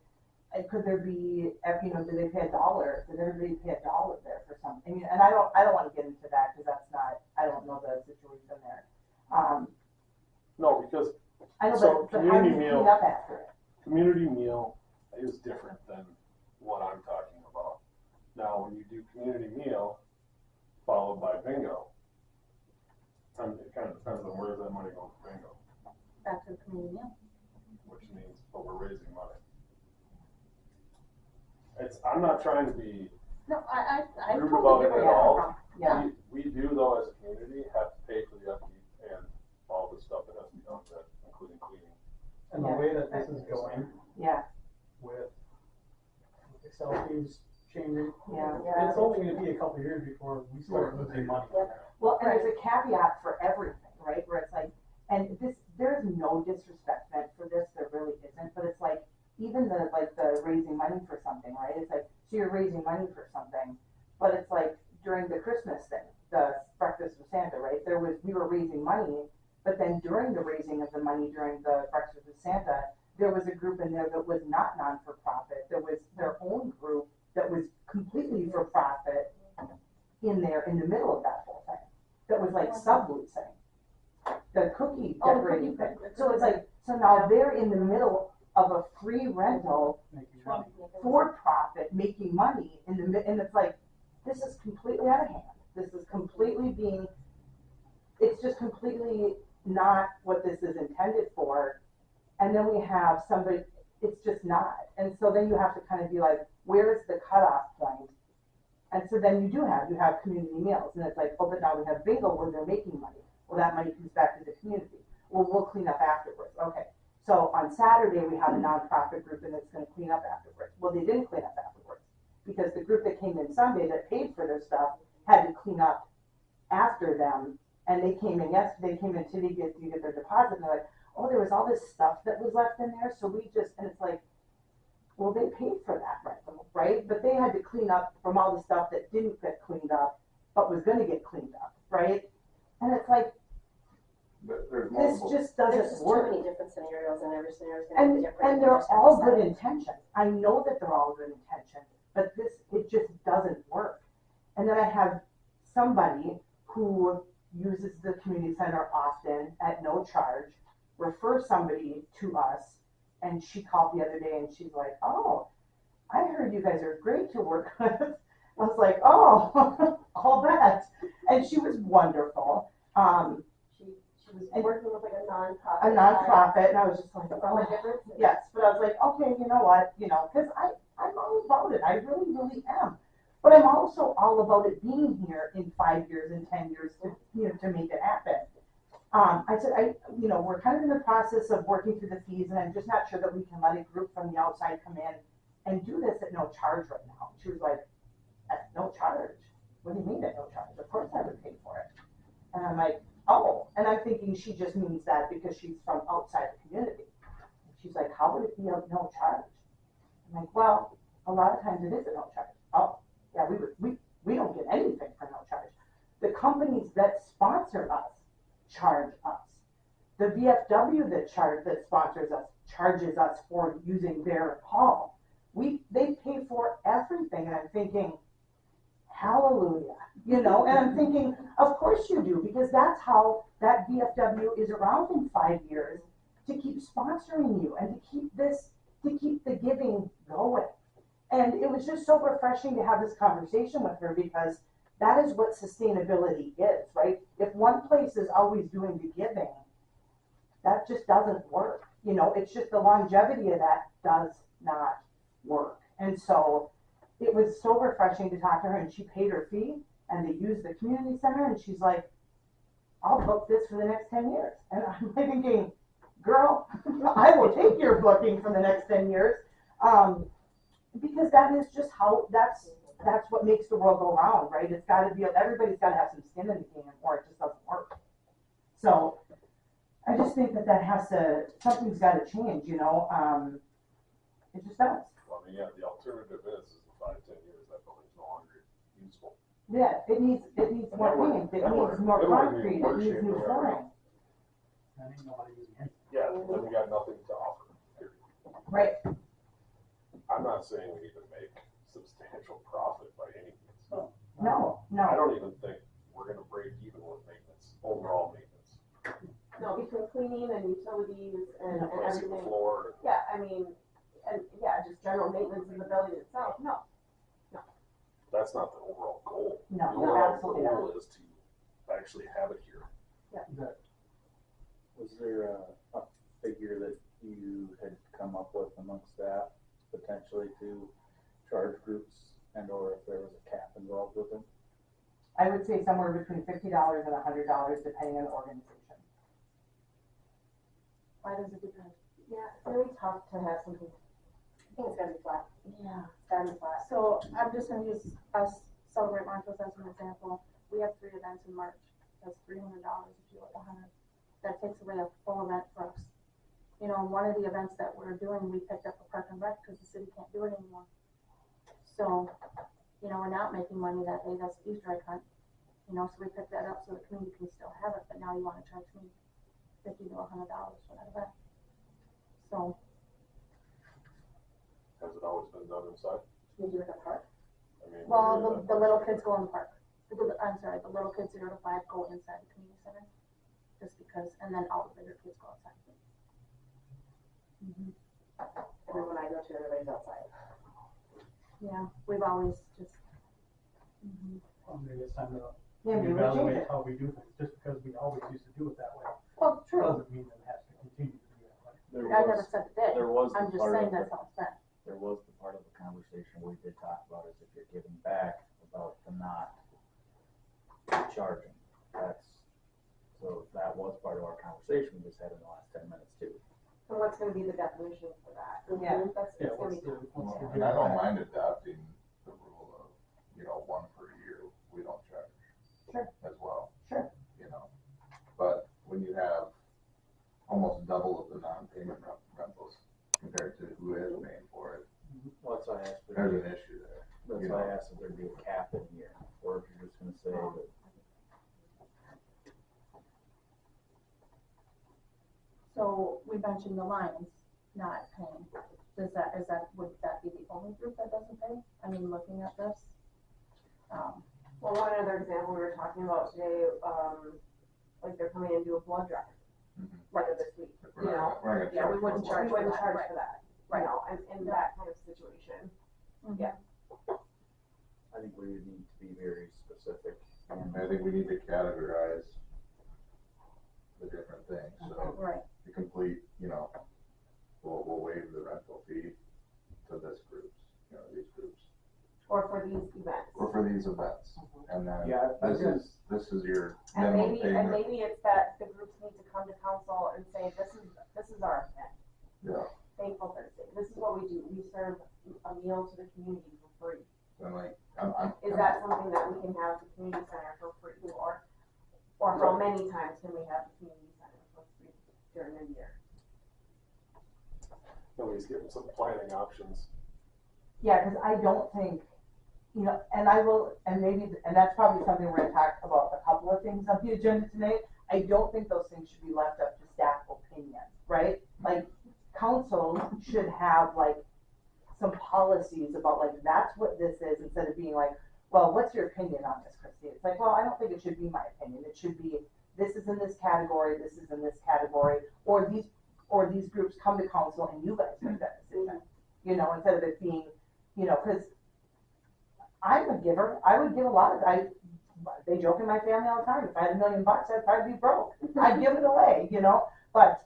[SPEAKER 5] do they pay $1? Does everybody pay $1 there for something? I mean, and I don't wanna get into that, cause that's not, I don't know the situation there.
[SPEAKER 4] No, because
[SPEAKER 5] I know,
[SPEAKER 4] So,
[SPEAKER 5] but how do you
[SPEAKER 4] community
[SPEAKER 5] clean
[SPEAKER 4] meal-
[SPEAKER 5] up after it?
[SPEAKER 4] community meal is different than what I'm talking about. Now, when you do community meal followed by bingo, it kind of depends on where's that money going for bingo,
[SPEAKER 2] Back to the community meal.
[SPEAKER 4] which means, but we're raising money. I'm not trying to be,
[SPEAKER 2] No, I
[SPEAKER 4] Rude
[SPEAKER 2] totally
[SPEAKER 4] about
[SPEAKER 2] get
[SPEAKER 4] it
[SPEAKER 2] where
[SPEAKER 4] at
[SPEAKER 2] you're
[SPEAKER 4] all.
[SPEAKER 2] coming from.
[SPEAKER 5] Yeah.
[SPEAKER 4] we do though as a community have to pay for the upkeep and all the stuff that has to be done, that including cleaning.
[SPEAKER 7] And the way that this is going
[SPEAKER 5] Yeah,
[SPEAKER 7] with Excel fees changing,
[SPEAKER 5] yeah.
[SPEAKER 7] it's only gonna be a couple of years before we start losing money.
[SPEAKER 5] Well, and there's a caveat for everything, right, where it's like, and there's no disrespect meant for this, there really isn't, but it's like, even the raising money for something, right, it's like, so you're raising money for something, but it's like, during the Christmas thing, the Breakfast with Santa, right, we were raising money, but then during the raising of the money during the Breakfast with Santa, there was a group in there that was not non-for-profit, there was their own group that was completely for profit in there in the middle of that whole thing. That was like subleasing the cookie
[SPEAKER 2] Oh, the
[SPEAKER 5] decorating
[SPEAKER 2] cookie
[SPEAKER 5] thing.
[SPEAKER 2] thing.
[SPEAKER 5] So it's like, so now they're in the middle of a free rental
[SPEAKER 7] Making money.
[SPEAKER 5] for profit, making money and it's like, this is completely out of hand. This is completely it's just completely not what this is intended for. And then we have somebody, it's just not. And so then you have to kind of be like, where is the cutoff point? And so then you have community meals, and it's like, oh, but now we have bingo where they're making money. Well, that money comes back to the community. Well, we'll clean up afterwards. Okay. So on Saturday, we have a nonprofit group and it's gonna clean up afterwards. Well, they didn't clean up afterwards, because the group that came in Sunday that paid for their stuff had to clean up after them, and they came in today to get their deposit, and they're like, oh, there was all this stuff that was left in there, so we just, and it's like, Well, they paid for that rental, right? But they had to clean up from all the stuff that didn't get cleaned up, but was gonna get cleaned up, right? And it's like,
[SPEAKER 9] There's
[SPEAKER 5] this
[SPEAKER 9] multiple.
[SPEAKER 5] just
[SPEAKER 8] There's
[SPEAKER 5] doesn't
[SPEAKER 8] just
[SPEAKER 5] work.
[SPEAKER 8] too many different scenarios and every scenario is gonna be different.
[SPEAKER 5] And
[SPEAKER 8] You
[SPEAKER 5] they're
[SPEAKER 8] just have to
[SPEAKER 5] all good
[SPEAKER 8] decide.
[SPEAKER 5] intentions. I know that they're all good intentions, but it just doesn't work. And then I have somebody who uses the community center often at no charge, refer somebody to us, and she called the other day and she's like, oh, I heard you guys are great to work with. I was like, oh, I'll bet. And she was wonderful.
[SPEAKER 6] She was working with like a nonprofit.
[SPEAKER 5] A nonprofit, and I was just like,
[SPEAKER 6] That's all the
[SPEAKER 5] oh,
[SPEAKER 6] difference.
[SPEAKER 5] yes, but I was like, okay, you know what, because I'm all about it, I really, really am. But I'm also all about it being here in 5 years and 10 years to make it happen. I said, we're kind of in the process of working through the fees, and I'm just not sure that we can let a group from the outside come in and do this at no charge right now. She was like, at no charge? What do you mean at no charge? Of course I would pay for it. And I'm like, oh, and I'm thinking she just means that because she's from outside the community. She's like, how would it be at no charge? I'm like, well, a lot of times it is at no charge. Oh, yeah, we don't get anything for no charge. The companies that sponsor us charge us. The VFW that sponsors us charges us for using their hall. They pay for everything, and I'm thinking, hallelujah, and I'm thinking, of course you do, because that's how that VFW is around in 5 years, to keep sponsoring you and to keep the giving going. And it was just so refreshing to have this conversation with her, because that is what sustainability is, right? If one place is always doing the giving, that just doesn't work. It's just the longevity of that does not work. And so it was so refreshing to talk to her, and she paid her fee and they used the community center, and she's like, I'll book this for the next 10 years. And I'm thinking, girl, I will take your booking for the next 10 years. Because that is just how, that's what makes the world go round, right? It's gotta be, everybody's gotta have some skin in the game, or it just doesn't work. So I just think that something's gotta change, it just does.
[SPEAKER 4] Well, I mean, yeah, the alternative is the 5-10 years, that building's no longer useful.
[SPEAKER 5] Yeah, it needs more paint, it needs more concrete, it needs new flooring.
[SPEAKER 7] And ain't nobody using anything.
[SPEAKER 4] Yeah, then we got nothing to offer, period.
[SPEAKER 5] Right.
[SPEAKER 4] I'm not saying we need to make substantial profit by any means.
[SPEAKER 5] No.
[SPEAKER 4] I don't even think we're gonna break even with maintenance, overall maintenance.
[SPEAKER 6] No, between cleaning and utilities and
[SPEAKER 4] Replacing the
[SPEAKER 6] everything.
[SPEAKER 4] floor,
[SPEAKER 6] Yeah, I mean, and yeah, just general maintenance of the building itself, no.
[SPEAKER 4] that's not the overall goal.
[SPEAKER 5] No,
[SPEAKER 4] The overall
[SPEAKER 5] absolutely
[SPEAKER 4] goal is to actually have it here.
[SPEAKER 1] Was there a figure that you had come up with amongst staff potentially to charge groups, and or if there was a cap involved with them?
[SPEAKER 5] I would say somewhere between $50 and $100, depending on the organization.
[SPEAKER 2] Why does it depend?
[SPEAKER 6] Yeah, it's really tough to have something,
[SPEAKER 8] I think it's gotta be flat.
[SPEAKER 2] Yeah.
[SPEAKER 6] it's gotta be flat.
[SPEAKER 2] So I'm just gonna use us, Celebrate Montrose as an example. We have 3 events in March. That's $300 if you look 100. That takes away a full event for us. One of the events that we're doing, we picked up a park and rec because the city can't do it anymore. So, we're not making money that day. That's Easter egg hunt. So we picked that up so the community can still have it, but now you wanna charge me $50 to $100 for that event. So,
[SPEAKER 4] Has it always been done inside?
[SPEAKER 8] Can you do it at the park?
[SPEAKER 4] I mean.
[SPEAKER 2] well,
[SPEAKER 4] maybe
[SPEAKER 2] the little kids go in the park. I'm sorry, the little kids 0 to 5 go inside the community center. Just because, and then all the bigger kids go outside.
[SPEAKER 8] And then when I go to, everybody's outside.
[SPEAKER 2] Yeah, we've always just.
[SPEAKER 7] Well, maybe it's time to
[SPEAKER 5] Yeah, maybe we change
[SPEAKER 7] reevaluate
[SPEAKER 5] it.
[SPEAKER 7] how we do things, just because we always used to do it that way,
[SPEAKER 2] Well, true.
[SPEAKER 7] doesn't mean that it has to continue to be that way.
[SPEAKER 2] I never said it did.
[SPEAKER 1] There was the
[SPEAKER 2] I'm just
[SPEAKER 1] part
[SPEAKER 2] saying
[SPEAKER 1] of
[SPEAKER 2] that's how it's been.
[SPEAKER 1] there was the part of the conversation we did talk about is if you're giving back about the not charging. So that was part of our conversation we just had in the last 10 minutes too.
[SPEAKER 6] And what's gonna be the definition for that?
[SPEAKER 5] Yeah.
[SPEAKER 6] That's,
[SPEAKER 7] Yeah,
[SPEAKER 6] it's gonna
[SPEAKER 7] what's
[SPEAKER 6] be.
[SPEAKER 7] the, what's the
[SPEAKER 9] And I don't
[SPEAKER 7] deal?
[SPEAKER 9] mind adopting the rule of, 1 per year, we don't charge.
[SPEAKER 5] Sure.
[SPEAKER 9] As well.
[SPEAKER 5] Sure.
[SPEAKER 9] But when you have almost double of the non-payment rentals compared to who is paying for it,
[SPEAKER 1] Well, that's why I asked.
[SPEAKER 9] There's an issue there.
[SPEAKER 1] That's
[SPEAKER 9] you
[SPEAKER 1] why
[SPEAKER 9] know.
[SPEAKER 1] I asked if there'd be a cap in here, or if you're just gonna say that.
[SPEAKER 2] So we mentioned the Lions not paying. Is that, would that be the only group that doesn't pay? I mean, looking at this.
[SPEAKER 6] Well, one other example we were talking about today, like they're coming and do a blood drive
[SPEAKER 9] Mhm.
[SPEAKER 6] later this week,
[SPEAKER 9] We're
[SPEAKER 6] you know?
[SPEAKER 9] not gonna
[SPEAKER 2] Yeah, we
[SPEAKER 9] charge
[SPEAKER 2] wouldn't
[SPEAKER 9] for
[SPEAKER 2] charge
[SPEAKER 6] We
[SPEAKER 9] it.
[SPEAKER 6] wouldn't
[SPEAKER 2] for that,
[SPEAKER 6] charge
[SPEAKER 2] right.
[SPEAKER 6] for that,
[SPEAKER 2] Right.
[SPEAKER 6] you know, in that kind of situation.
[SPEAKER 1] I think we would need to be very specific.
[SPEAKER 9] I think we need to categorize the different things, so
[SPEAKER 2] Right.
[SPEAKER 9] the complete, you know, we'll waive the rental fee to this groups, you know, these groups,
[SPEAKER 6] Or for these events.
[SPEAKER 9] or for these events, and then
[SPEAKER 1] Yeah, I
[SPEAKER 9] this is your
[SPEAKER 6] And
[SPEAKER 9] minimum
[SPEAKER 6] maybe,
[SPEAKER 9] payment.
[SPEAKER 6] maybe it's that the groups need to come to council and say, this is our event.
[SPEAKER 9] Yeah,
[SPEAKER 6] Thankful Thursday, this is what we do, we serve a meal to the community for free.
[SPEAKER 9] and like, I'm.
[SPEAKER 6] Is that something that we can have the community center for free, or how many times can we have the community center for free during the year?
[SPEAKER 4] At least give them some planning options.
[SPEAKER 5] Yeah, because I don't think, you know, and I will, and maybe, and that's probably something we're gonna talk about, a couple of things on the agenda tonight. I don't think those things should be left up to staff opinion, right? Like, council should have like some policies about like, that's what this is, instead of being like, well, what's your opinion on this, Christine? It's like, well, I don't think it should be my opinion. It should be, this is in this category, this is in this category, or these groups come to council and you guys make that decision. You know, instead of it being, you know, because I'm a giver. I would give a lot of, they joke in my family all the time, if I had $1 million, I'd probably be broke. I'd give it away, you know, but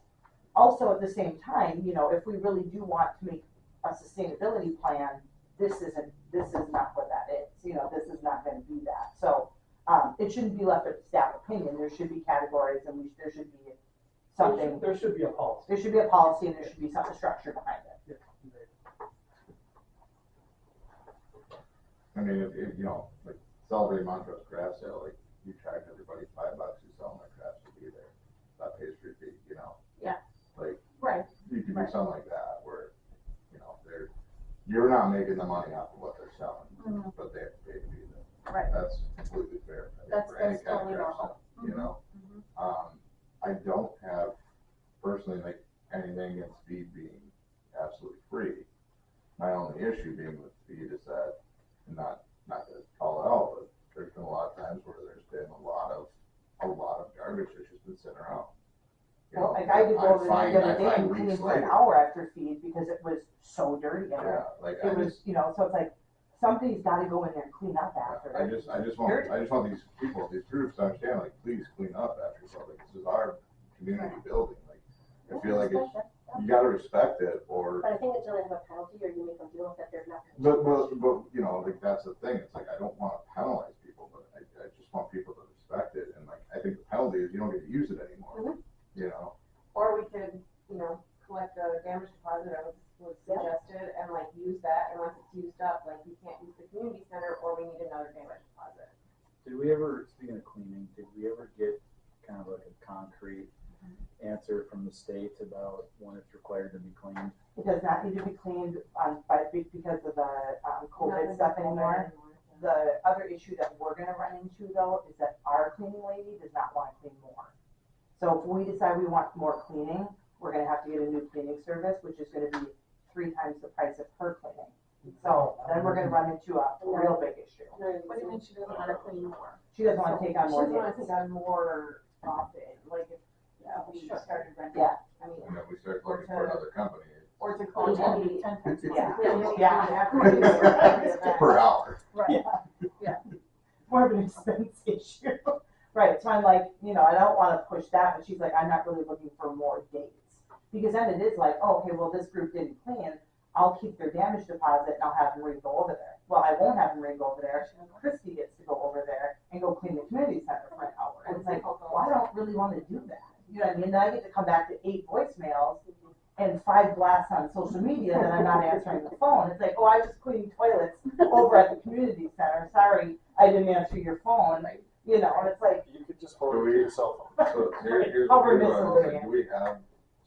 [SPEAKER 5] also at the same time, you know, if we really do want to make a sustainability plan, this is not what that is, you know, this is not gonna be that. So, it shouldn't be left up to staff opinion. There should be categories and there should be something,
[SPEAKER 7] There should be a policy.
[SPEAKER 5] there should be a policy and there should be some structure behind it.
[SPEAKER 9] I mean, if you know, like Celebrate Montrose craft sale, like you charge everybody $5 who's selling their crafts to be there. That pastry fee, you know?
[SPEAKER 2] Yeah.
[SPEAKER 9] Like,
[SPEAKER 2] Right.
[SPEAKER 9] you could do
[SPEAKER 2] Right.
[SPEAKER 9] something like that where, you know, you're not making the money off of what they're selling,
[SPEAKER 2] Mhm.
[SPEAKER 9] but they have to pay to be there.
[SPEAKER 2] Right.
[SPEAKER 9] That's completely fair, I think,
[SPEAKER 2] That's
[SPEAKER 9] for any kind of
[SPEAKER 2] totally
[SPEAKER 9] craft
[SPEAKER 2] normal.
[SPEAKER 9] sale, you know?
[SPEAKER 2] Mhm.
[SPEAKER 9] I don't have personally like anything against feed being absolutely free. My only issue being with feed is that, not to call it out, but there's been a lot of times where there's been a lot of garbage that's just been sitting around. You
[SPEAKER 5] Well,
[SPEAKER 9] know,
[SPEAKER 5] like I did go over there
[SPEAKER 9] find-
[SPEAKER 5] the other
[SPEAKER 9] I
[SPEAKER 5] day
[SPEAKER 9] find
[SPEAKER 5] and clean
[SPEAKER 9] weeks
[SPEAKER 5] for an
[SPEAKER 9] later.
[SPEAKER 5] hour after feed because it was so dirty in there.
[SPEAKER 9] Yeah, like I
[SPEAKER 5] It was,
[SPEAKER 9] just,
[SPEAKER 5] you know, so it's like, somebody's gotta go in there and clean up after
[SPEAKER 9] I
[SPEAKER 5] it.
[SPEAKER 9] just want these people, these groups to understand, like, please clean up after yourself, like, this is our community building, like, I feel like it's, you gotta respect it, or,
[SPEAKER 8] But I think it's gonna have a penalty, or you make them deal with it, they're not
[SPEAKER 9] but,
[SPEAKER 8] gonna.
[SPEAKER 9] you know, like, that's the thing, it's like, I don't wanna penalize people, but I just want people to respect it, and like, I think the penalty is you don't get to use it anymore, you know?
[SPEAKER 6] Or we could, you know, collect a damage deposit, as was suggested, and like use that, and once it's used up, like you can't use the community center, or we need another damage deposit.
[SPEAKER 1] Did we ever, speaking of cleaning, did we ever get kind of like a concrete answer from the state about when it's required to be cleaned?
[SPEAKER 5] It does not need to be cleaned because of the COVID
[SPEAKER 6] Nothing
[SPEAKER 5] stuff
[SPEAKER 6] to
[SPEAKER 5] anymore. The other issue that we're gonna run into though is that our cleaning lady does not wanna clean more. So if we decide we want more cleaning, we're gonna have to get a new cleaning service, which is gonna be 3 times the price of her cleaning. So then we're gonna run into a real big issue.
[SPEAKER 2] What do you mean she doesn't wanna clean more?
[SPEAKER 5] She doesn't wanna take on
[SPEAKER 6] She
[SPEAKER 5] more
[SPEAKER 6] doesn't wanna
[SPEAKER 5] days.
[SPEAKER 6] take on more often, like if we started renting,
[SPEAKER 5] Yeah.
[SPEAKER 6] I mean,
[SPEAKER 9] And if we start looking for another company,
[SPEAKER 6] or to
[SPEAKER 2] Or
[SPEAKER 6] clean
[SPEAKER 2] maybe
[SPEAKER 6] maybe.
[SPEAKER 2] 10 times.
[SPEAKER 5] Yeah.
[SPEAKER 9] it's per hour.
[SPEAKER 2] Right.
[SPEAKER 5] More of an expense issue. Right, so I'm like, you know, I don't wanna push that, but she's like, I'm not really looking for more dates. Because then it is like, oh, okay, well, this group didn't clean, I'll keep their damage deposit and I'll have them go over there. Well, I won't have them go over there, Christy gets to go over there and go clean the community center for an hour. And it's like, well, I don't really wanna do that. You know what I mean? Then I get to come back to 8 voicemails and 5 blasts on social media that I'm not answering the phone. It's like, oh, I was cleaning toilets over at the community center, sorry, I didn't answer your phone. You know, and it's like,
[SPEAKER 4] You could just forward it to your cell phone.
[SPEAKER 9] So here's
[SPEAKER 5] Cover
[SPEAKER 9] what I was
[SPEAKER 5] miscellaneous.
[SPEAKER 9] saying, do we have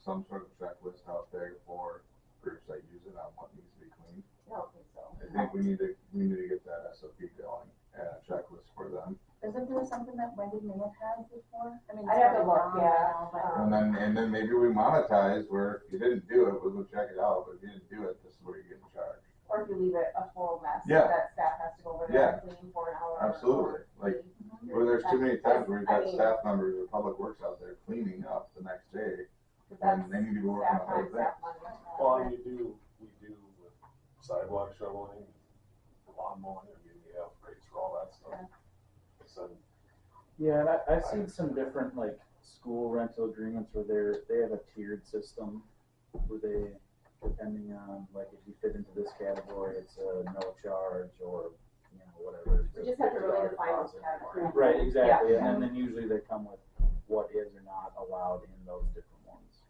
[SPEAKER 9] some sort of checklist out there for groups that use it on what needs to be cleaned?
[SPEAKER 6] I don't think so.
[SPEAKER 9] I think we need to get that SOP going and a checklist for them.
[SPEAKER 2] Isn't there something that Wendy may have had before? I mean,
[SPEAKER 6] I'd have to
[SPEAKER 2] it's
[SPEAKER 6] look,
[SPEAKER 2] probably
[SPEAKER 6] yeah.
[SPEAKER 2] down right now,
[SPEAKER 9] And then maybe we monetize where if you didn't do it, we'll go check it out, but if you didn't do it, this is where you get charged.
[SPEAKER 6] Or if you leave it a total mess,
[SPEAKER 9] Yeah.
[SPEAKER 6] that staff has to go over there and clean for an hour.
[SPEAKER 9] Absolutely. Like, where there's too many times where we've
[SPEAKER 6] I
[SPEAKER 9] got
[SPEAKER 6] mean,
[SPEAKER 9] staff members or public works out there cleaning up the next day,
[SPEAKER 6] That's
[SPEAKER 9] and they need to be working
[SPEAKER 6] staff
[SPEAKER 9] on other
[SPEAKER 6] time, staff
[SPEAKER 9] things.
[SPEAKER 6] money.
[SPEAKER 4] Well, and we do with sidewalk shoveling, lawn mowing, I mean, we have rates for all that stuff. So,
[SPEAKER 1] Yeah, and I've seen some different like school rental agreements where they have a tiered system where they, depending on like if you fit into this category, it's a no charge or, you know, whatever.
[SPEAKER 6] We just have to really
[SPEAKER 1] $50
[SPEAKER 6] define those
[SPEAKER 1] deposit.
[SPEAKER 6] categories.
[SPEAKER 1] Right, exactly, and then usually they come with what is or not allowed in those different ones.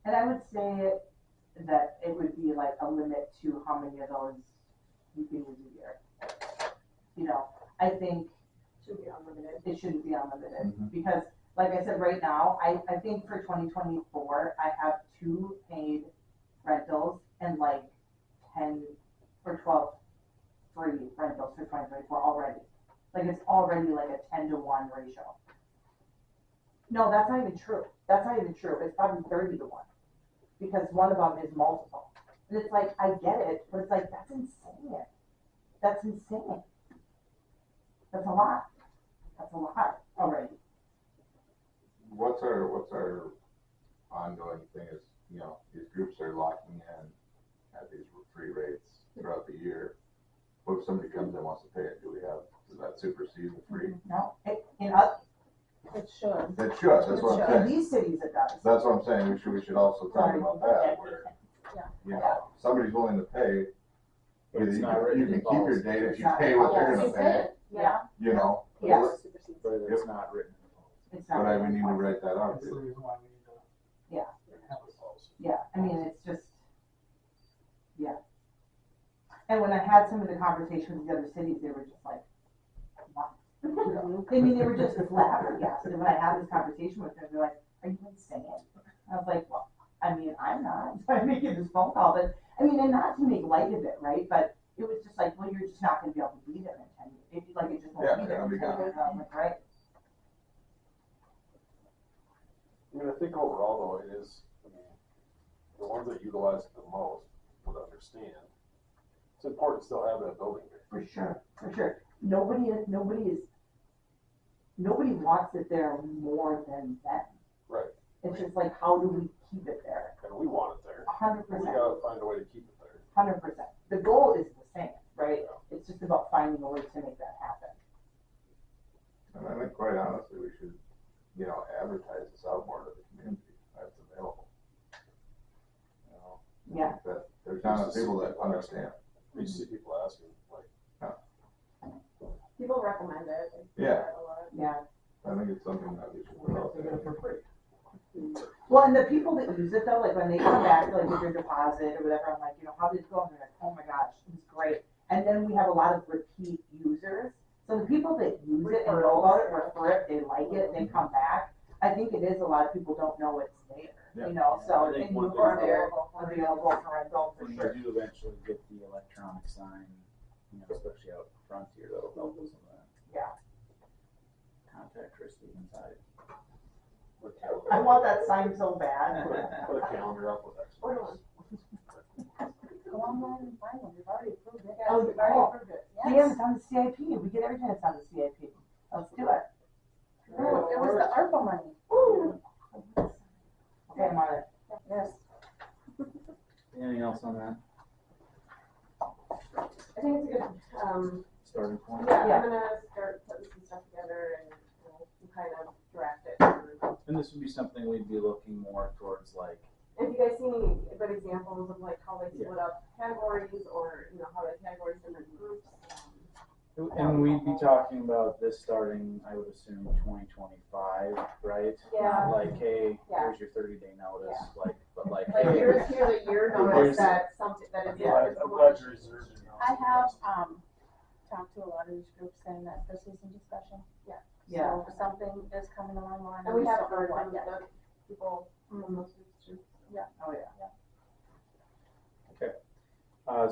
[SPEAKER 5] And I would say that it would be like a limit to how many of those you can use a year. You know, I think
[SPEAKER 6] Should be unlimited.
[SPEAKER 5] it shouldn't be unlimited,
[SPEAKER 9] Mhm.
[SPEAKER 5] because like I said, right now, I think for 2024, I have 2 paid rentals and like 10 or 12 free rentals for 2024 already. Like it's already like a 10-to-1 ratio. No, that's not even true. That's not even true. It's probably 30-to-1, because one of them is multiple. And it's like, I get it, but it's like, that's insane. That's insane. That's a lot. That's a lot already.
[SPEAKER 9] What's our ongoing thing is, you know, these groups are locking in at these free rates throughout the year. What if somebody comes in and wants to pay it, does that supersede the free?
[SPEAKER 5] No,
[SPEAKER 2] it should.
[SPEAKER 9] That should, that's what I'm
[SPEAKER 5] in
[SPEAKER 9] saying.
[SPEAKER 5] these cities it does.
[SPEAKER 9] That's what I'm saying, we should also talk about that, where,
[SPEAKER 2] Yeah.
[SPEAKER 9] you know, somebody's willing to pay.
[SPEAKER 1] But it's not
[SPEAKER 9] You
[SPEAKER 1] written in
[SPEAKER 9] can keep your
[SPEAKER 1] policy.
[SPEAKER 9] date if you
[SPEAKER 5] It's
[SPEAKER 9] pay
[SPEAKER 5] not-
[SPEAKER 9] what they're
[SPEAKER 5] yes,
[SPEAKER 9] gonna
[SPEAKER 2] You
[SPEAKER 9] pay,
[SPEAKER 2] could, yeah.
[SPEAKER 9] you know?
[SPEAKER 5] Yes.
[SPEAKER 1] But it's not written in the policy.
[SPEAKER 5] It's not.
[SPEAKER 9] But we need to write that out
[SPEAKER 7] That's the
[SPEAKER 9] too.
[SPEAKER 7] reason why we need to.
[SPEAKER 5] Yeah.
[SPEAKER 7] have a-
[SPEAKER 5] Yeah, I mean, it's just, yeah. And when I had some of the conversations with the other cities, they were just like, what? I mean, they were just flabbergasted. When I had this conversation with them, they're like, are you insane? I was like, well, I mean, I'm not. So I'm making this phone call, but, I mean, and not to make light of it, right? But it was just like, well, you're just not gonna be able to be there in 10 years. It just won't be there
[SPEAKER 9] Yeah,
[SPEAKER 5] in 10
[SPEAKER 9] it'll be
[SPEAKER 5] years. And I'm like, right?
[SPEAKER 4] I mean, I think overall though, it is, I mean, the ones that utilize it the most would understand. It's important to still have that building there.
[SPEAKER 5] For sure, for sure. Nobody wants it there more than them.
[SPEAKER 4] Right.
[SPEAKER 5] It's just like, how do we keep it there?
[SPEAKER 4] And we want it there.
[SPEAKER 5] 100%.
[SPEAKER 4] We gotta find a way to keep it there.
[SPEAKER 5] 100%. The goal is the same, right? It's just about finding a way to make that happen.
[SPEAKER 9] And I think quite honestly, we should, you know, advertise this out more to the community that's available. You know, I
[SPEAKER 5] Yeah.
[SPEAKER 9] think that there's not enough people that understand.
[SPEAKER 4] We see people asking, like,
[SPEAKER 6] People recommend it. They do
[SPEAKER 9] Yeah.
[SPEAKER 6] that a lot.
[SPEAKER 5] Yeah.
[SPEAKER 9] I think it's something that we should put out
[SPEAKER 7] They get it
[SPEAKER 9] there.
[SPEAKER 7] for free.
[SPEAKER 5] Well, and the people that use it though, like when they come back, like with their deposit or whatever, I'm like, you know, how did it go? And they're like, oh my gosh, it was great. And then we have a lot of repeat users. So the people that use it and know about it, refer it, they like it, they come back. I think it is a lot of people don't know it's there, you know, so,
[SPEAKER 1] I
[SPEAKER 5] and
[SPEAKER 1] think
[SPEAKER 5] you
[SPEAKER 1] one
[SPEAKER 5] are
[SPEAKER 1] thing
[SPEAKER 5] there, available for rental for
[SPEAKER 1] When
[SPEAKER 5] sure.
[SPEAKER 1] you do eventually get the electronic sign, you know, especially out front here, that'll help with some of that.
[SPEAKER 5] Yeah.
[SPEAKER 1] Contact Christie inside.
[SPEAKER 4] put a calendar.
[SPEAKER 5] I want that sign so bad.
[SPEAKER 4] Put a calendar up with
[SPEAKER 6] Order one.
[SPEAKER 2] Go online and find them, we've already approved it.
[SPEAKER 5] Oh,
[SPEAKER 2] We've already approved it,
[SPEAKER 5] Yeah,
[SPEAKER 2] yes.
[SPEAKER 5] it's on the CIP. We get everything that's on the CIP. Let's do it.
[SPEAKER 2] No, it was the ARPA money,
[SPEAKER 5] Woo. Okay, I'm on it.
[SPEAKER 2] yes.
[SPEAKER 1] Anything else on that
[SPEAKER 6] I think it's a good,
[SPEAKER 1] starting point?
[SPEAKER 6] yeah,
[SPEAKER 5] Yeah.
[SPEAKER 6] I'm gonna start putting some stuff together and, you know, kind of direct it through.
[SPEAKER 1] And this would be something we'd be looking more towards like,
[SPEAKER 6] If you guys see any good examples of like how they split up categories or, you know, how they categorize different groups,
[SPEAKER 1] and we'd be talking about this starting, I would assume, 2025, right?
[SPEAKER 6] Yeah.
[SPEAKER 1] Not like, hey,
[SPEAKER 6] Yeah.
[SPEAKER 1] here's your 30-day notice, like, but like,
[SPEAKER 6] like
[SPEAKER 1] hey,
[SPEAKER 6] here's a year notice
[SPEAKER 1] Here's-
[SPEAKER 6] that something, that is.
[SPEAKER 4] it. I'm glad you reserved it.
[SPEAKER 2] I have, talked to a lot of these groups saying that this is in discussion.
[SPEAKER 5] Yeah.
[SPEAKER 2] So something is coming along the line.
[SPEAKER 6] And we
[SPEAKER 2] just
[SPEAKER 6] have
[SPEAKER 2] don't know
[SPEAKER 6] heard
[SPEAKER 2] what
[SPEAKER 6] from
[SPEAKER 2] yet.
[SPEAKER 6] the people from those groups too.
[SPEAKER 5] Oh, yeah.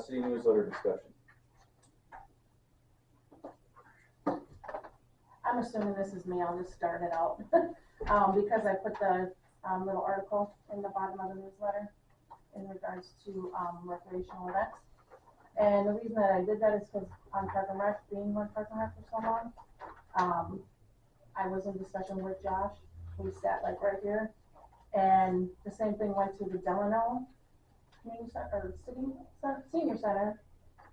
[SPEAKER 1] City newsletter discussion.
[SPEAKER 2] I'm assuming this is me, I'll just start it out. Because I put the, little article in the bottom of the newsletter in regards to, recreational events. And the reason that I did that is because on Park and Rec, being on Park and Rec for so long, I was in discussion with Josh, who sat like right here. And the same thing went to the Delano Community Center, or Senior Center,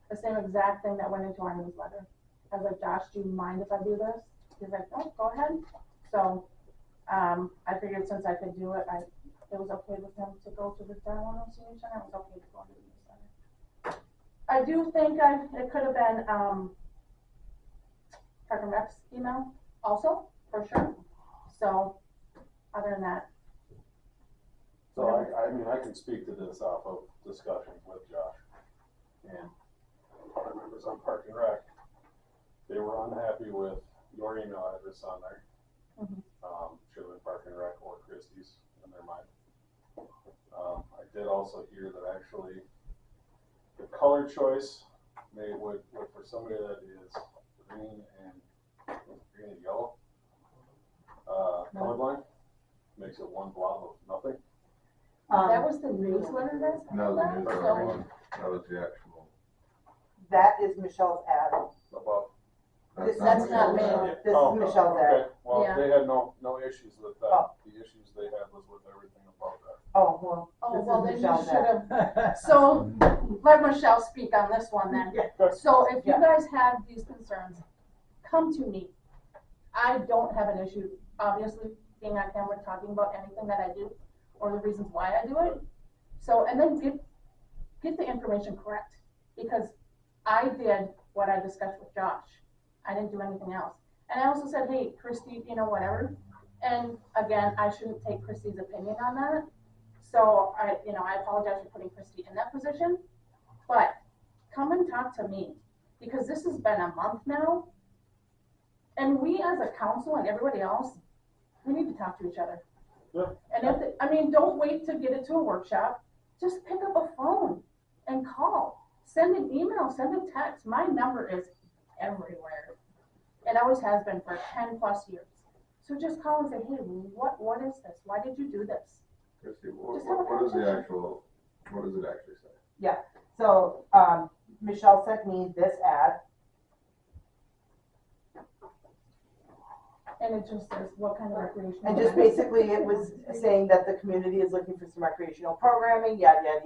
[SPEAKER 2] the same exact thing that went into our newsletter. I was like, Josh, do you mind if I do this? He's like, oh, go ahead. So, I figured since I could do it, it was okay with him to go to the Delano Senior Center, it was okay to go to the newsletter. I do think it could have been, Park and Rec's email also, for sure. So, other than that,
[SPEAKER 4] So I mean, I can speak to this off of discussions with Josh and our members on Park and Rec. They were unhappy with your email address on there.
[SPEAKER 2] Mhm.
[SPEAKER 4] Should have been Park and Rec or Christie's in their mind. I did also hear that actually the color choice would for somebody that is green and yellow, colorblind, makes it one blob of nothing.
[SPEAKER 2] that was the newsletter that's.
[SPEAKER 9] No, the newsletter one, that was the actual.
[SPEAKER 5] That is Michelle's ad.
[SPEAKER 4] Above.
[SPEAKER 2] That's not me.
[SPEAKER 5] This
[SPEAKER 4] Oh,
[SPEAKER 5] is Michelle's ad.
[SPEAKER 4] okay. Well,
[SPEAKER 2] Yeah.
[SPEAKER 4] they had no issues with that.
[SPEAKER 5] Oh.
[SPEAKER 4] The issues they had was with everything above that.
[SPEAKER 5] Oh, well,
[SPEAKER 2] Oh,
[SPEAKER 5] this
[SPEAKER 2] well,
[SPEAKER 5] is
[SPEAKER 2] then you
[SPEAKER 5] Michelle's
[SPEAKER 2] should
[SPEAKER 5] ad.
[SPEAKER 2] have, so, let Michelle speak on this one then.
[SPEAKER 5] Yeah.
[SPEAKER 2] So if you
[SPEAKER 5] Yeah.
[SPEAKER 2] guys have these concerns, come to me. I don't have an issue, obviously, being on camera, talking about anything that I do, or the reasons why I do it. So, and then get the information correct, because I did what I discussed with Josh. I didn't do anything else. And I also said, hey, Christie, whatever. And again, I shouldn't take Christie's opinion on that. So I apologize for putting Christie in that position, but come and talk to me, because this has been a month now. And we as a council and everybody else, we need to talk to each other.
[SPEAKER 4] Yeah.
[SPEAKER 2] And don't wait to get it to a workshop, just pick up a phone and call, send an email, send a text. My number is everywhere. It always has been for 10 plus years. So just call and say, hey, what is this? Why did you do this?
[SPEAKER 9] Christie,
[SPEAKER 2] Just have a
[SPEAKER 9] what does
[SPEAKER 2] conversation.
[SPEAKER 9] what does it actually say?
[SPEAKER 5] So, Michelle sent me this ad.
[SPEAKER 2] And it just says, what kind of recreational?
[SPEAKER 5] And just
[SPEAKER 2] events?
[SPEAKER 5] basically, it was saying that the community is looking for some recreational programming, yada, yada,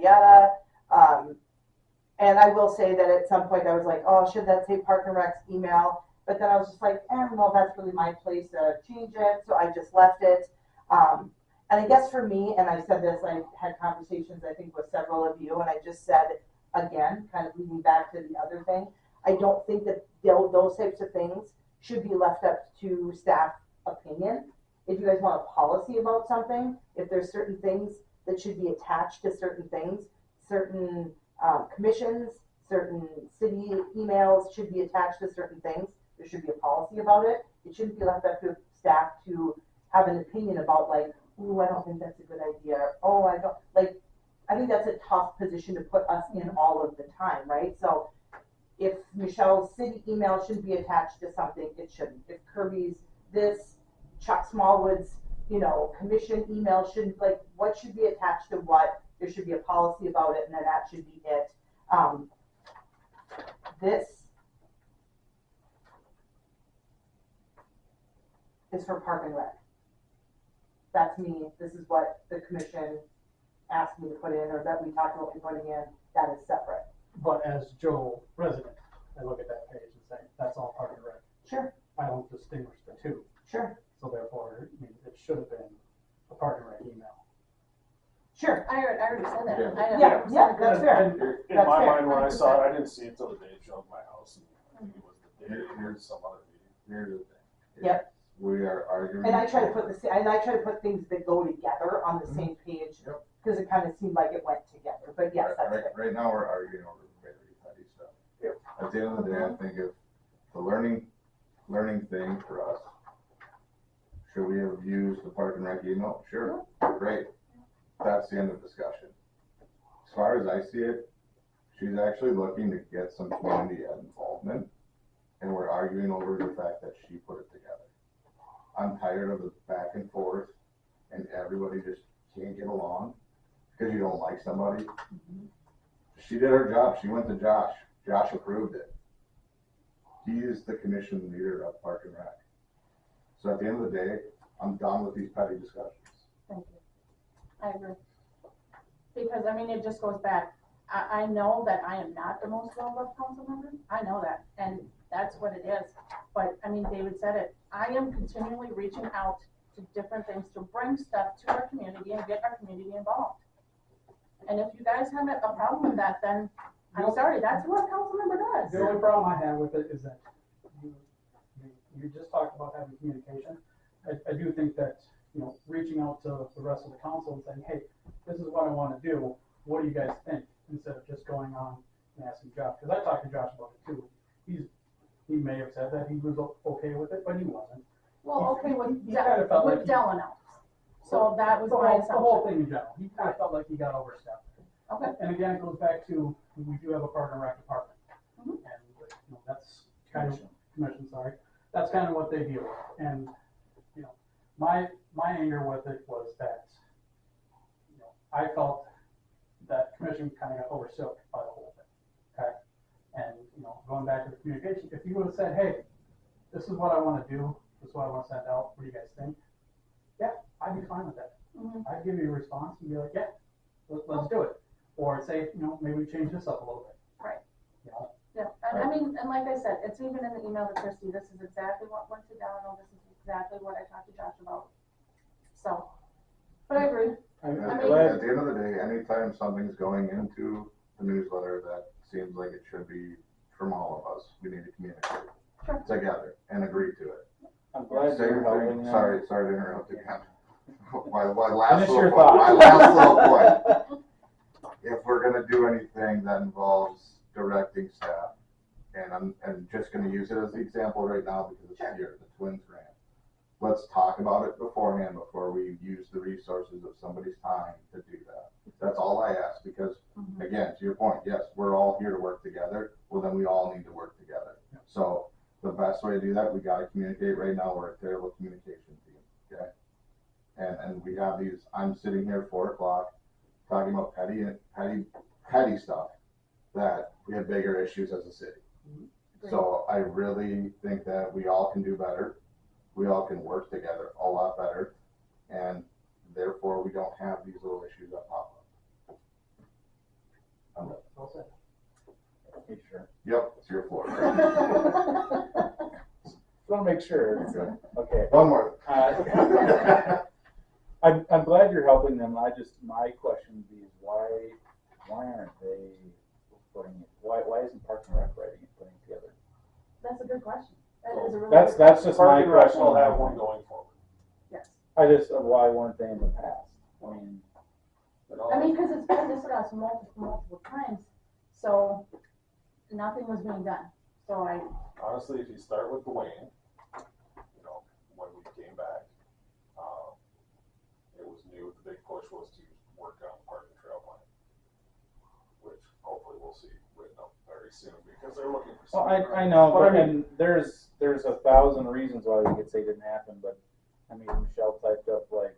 [SPEAKER 5] yada. And I will say that at some point I was like, oh, should that say Park and Rec's email? But then I was just like, I don't know if that's really my place to change it, so I just left it. And I guess for me, and I said this, I had conversations, I think, with several of you, and I just said, again, kind of leading back to the other thing, I don't think that those types of things should be left up to staff opinion. If you guys want a policy about something, if there's certain things that should be attached to certain things, certain commissions, certain city emails should be attached to certain things, there should be a policy about it. It shouldn't be left up to staff to have an opinion about, like, ooh, I don't think that's a good idea. Oh, I don't, like, I think that's a tough position to put us in all of the time, right? So if Michelle's city email shouldn't be attached to something, it shouldn't. If Kirby's this, Chuck Smallwood's, commission email shouldn't, like, what should be attached to what? There should be a policy about it, and then that should be it. This is for Park and Rec. That's me. This is what the commission asked me to put in, or that we talked about me putting in. That is separate.
[SPEAKER 7] But as Joe resident, I look at that page and say, that's all Park and Rec.
[SPEAKER 5] Sure,
[SPEAKER 7] I don't distinguish the two,
[SPEAKER 5] sure,
[SPEAKER 7] so therefore, it should have been a Park and Rec email.
[SPEAKER 5] sure.
[SPEAKER 2] I already said that.
[SPEAKER 9] Yeah.
[SPEAKER 2] I
[SPEAKER 5] Yeah,
[SPEAKER 2] 100%
[SPEAKER 5] yeah,
[SPEAKER 2] agree.
[SPEAKER 5] that's fair.
[SPEAKER 4] And in
[SPEAKER 5] That's
[SPEAKER 4] my
[SPEAKER 5] fair.
[SPEAKER 4] mind, when I saw it, I didn't see it till the day it showed my house. And I think it was the day
[SPEAKER 9] Here's-
[SPEAKER 4] some other meeting.
[SPEAKER 9] Here's the thing.
[SPEAKER 5] Yep.
[SPEAKER 9] We are arguing.
[SPEAKER 5] And I try to put things that go together on the same page,
[SPEAKER 9] Yep.
[SPEAKER 5] because it kind of seemed like it went together, but yes, that's it.
[SPEAKER 9] Right now, we're arguing over very petty stuff. At the end of the day, I think if the learning thing for us, should we have used the Park and Rec email? Sure, great. That's the end of discussion. As far as I see it, She's actually looking to get some community involvement, and we're arguing over the fact that she put it together. I'm tired of the back and forth, and everybody just can't get along because you don't like somebody. She did her job. She went to Josh. Josh approved it. He is the commission leader of Park and Rec. So at the end of the day, I'm done with these petty discussions.
[SPEAKER 2] Thank you. I agree. Because, I mean, it just goes back, I know that I am not the most well-loved council member, I know that, and that's what it is. But, I mean, David said it, I am continually reaching out to different things to bring stuff to our community and get our community involved. And if you guys have a problem with that, then I'm sorry, that's what a council member does.
[SPEAKER 7] The only problem I have with it is that you just talked about having communication. I do think that, you know, reaching out to the rest of the council and saying, hey, this is what I want to do, what do you guys think? Instead of just going on and asking Josh, because I talked to Josh about it too. He may have said that he was okay with it, but he wasn't.
[SPEAKER 2] Well, okay, with
[SPEAKER 7] he kind of felt like
[SPEAKER 2] Delano. So that was
[SPEAKER 7] the
[SPEAKER 2] my
[SPEAKER 7] whole
[SPEAKER 2] assumption.
[SPEAKER 7] thing in general. He kind of felt like he got overstepped.
[SPEAKER 2] Okay.
[SPEAKER 7] And again, it goes back to, we do have a Park and Rec department.
[SPEAKER 2] Mhm.
[SPEAKER 7] And, you know, that's kind of, commission, sorry, that's kind of what they deal with. And, you know, my anger with it was that, you know, I felt that commission kind of got oversoaked by the whole thing, okay? And, you know, going back to the communication, if you would have said, hey, this is what I want to do, this is what I want to send out, what do you guys think? Yeah, I'd be fine with that.
[SPEAKER 2] Mhm.
[SPEAKER 7] I'd give you a response and be like, yeah, let's do it. Or say, you know, maybe we change this up a little bit.
[SPEAKER 2] Right.
[SPEAKER 7] You know?
[SPEAKER 2] Yeah, and I mean, and like I said, it's even in the email to Christie, this is exactly what went to Delano, this is exactly what I talked to Josh about. So, but I agree.
[SPEAKER 9] And
[SPEAKER 2] I
[SPEAKER 9] at,
[SPEAKER 2] mean-
[SPEAKER 9] at the end of the day, anytime something's going into the newsletter that seems like it should be from all of us, we need to communicate
[SPEAKER 2] Sure.
[SPEAKER 9] together and agree to it.
[SPEAKER 1] I'm glad
[SPEAKER 9] Same
[SPEAKER 1] you're helping
[SPEAKER 9] thing,
[SPEAKER 1] them.
[SPEAKER 9] sorry to interrupt again. My last
[SPEAKER 1] Finish
[SPEAKER 9] little
[SPEAKER 1] your
[SPEAKER 9] point, my
[SPEAKER 1] thought.
[SPEAKER 9] last little point. If we're gonna do anything that involves directing staff, and I'm just gonna use it as the example right now because it's
[SPEAKER 2] Sure.
[SPEAKER 9] here, the Twins grant. Let's talk about it beforehand before we use the resources of somebody's time to do that. That's all I ask, because
[SPEAKER 2] Mhm.
[SPEAKER 9] again, to your point, yes, we're all here to work together, well then we all need to work together. So the best way to do that, we gotta communicate. Right now, we're a terrible communication team, okay? And we have these, I'm sitting here 4 o'clock talking about petty stuff that we have bigger issues as a city. So I really think that we all can do better. We all can work together a lot better, and therefore we don't have these little issues that pop up.
[SPEAKER 7] Well said.
[SPEAKER 1] You sure?
[SPEAKER 9] Yep, it's your floor.
[SPEAKER 1] Just want to make sure. Okay.
[SPEAKER 9] One more.
[SPEAKER 1] I'm glad you're helping them. My question would be is why aren't they putting it? Why isn't Parks and Rec writing and putting it together?
[SPEAKER 2] That's a good question. That is a really
[SPEAKER 1] That's
[SPEAKER 2] good
[SPEAKER 1] that's just my
[SPEAKER 4] Park and Rec
[SPEAKER 1] question.
[SPEAKER 4] will have one going forward.
[SPEAKER 2] Yes.
[SPEAKER 1] Why weren't they in the past?
[SPEAKER 2] I mean, because it's been discussed multiple times, so nothing was being done. So
[SPEAKER 4] Honestly, if you start with Dwayne, you know, when we came back, it was new, the big push was to work on park and trail plan, which hopefully we'll see written up very soon, because they're looking for
[SPEAKER 1] Well,
[SPEAKER 4] something.
[SPEAKER 1] I know,
[SPEAKER 4] But I
[SPEAKER 1] but
[SPEAKER 4] mean-
[SPEAKER 1] and there's 1,000 reasons why we could say it didn't happen, but I mean, Michelle typed up like,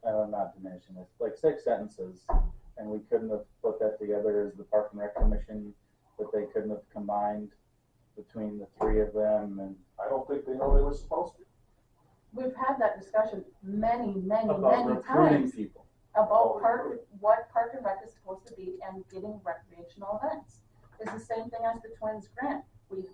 [SPEAKER 1] I'm not diminishing this, like 6 sentences, and we couldn't have put that together as the Park and Rec Commission, that they couldn't have combined between the 3 of them, and
[SPEAKER 4] I don't think they know they were supposed to.
[SPEAKER 2] we've had that discussion many
[SPEAKER 1] about recruiting
[SPEAKER 2] times
[SPEAKER 1] people.
[SPEAKER 2] about what Park and Rec is supposed to be and getting recreational events. It's the same thing as the Twins grant.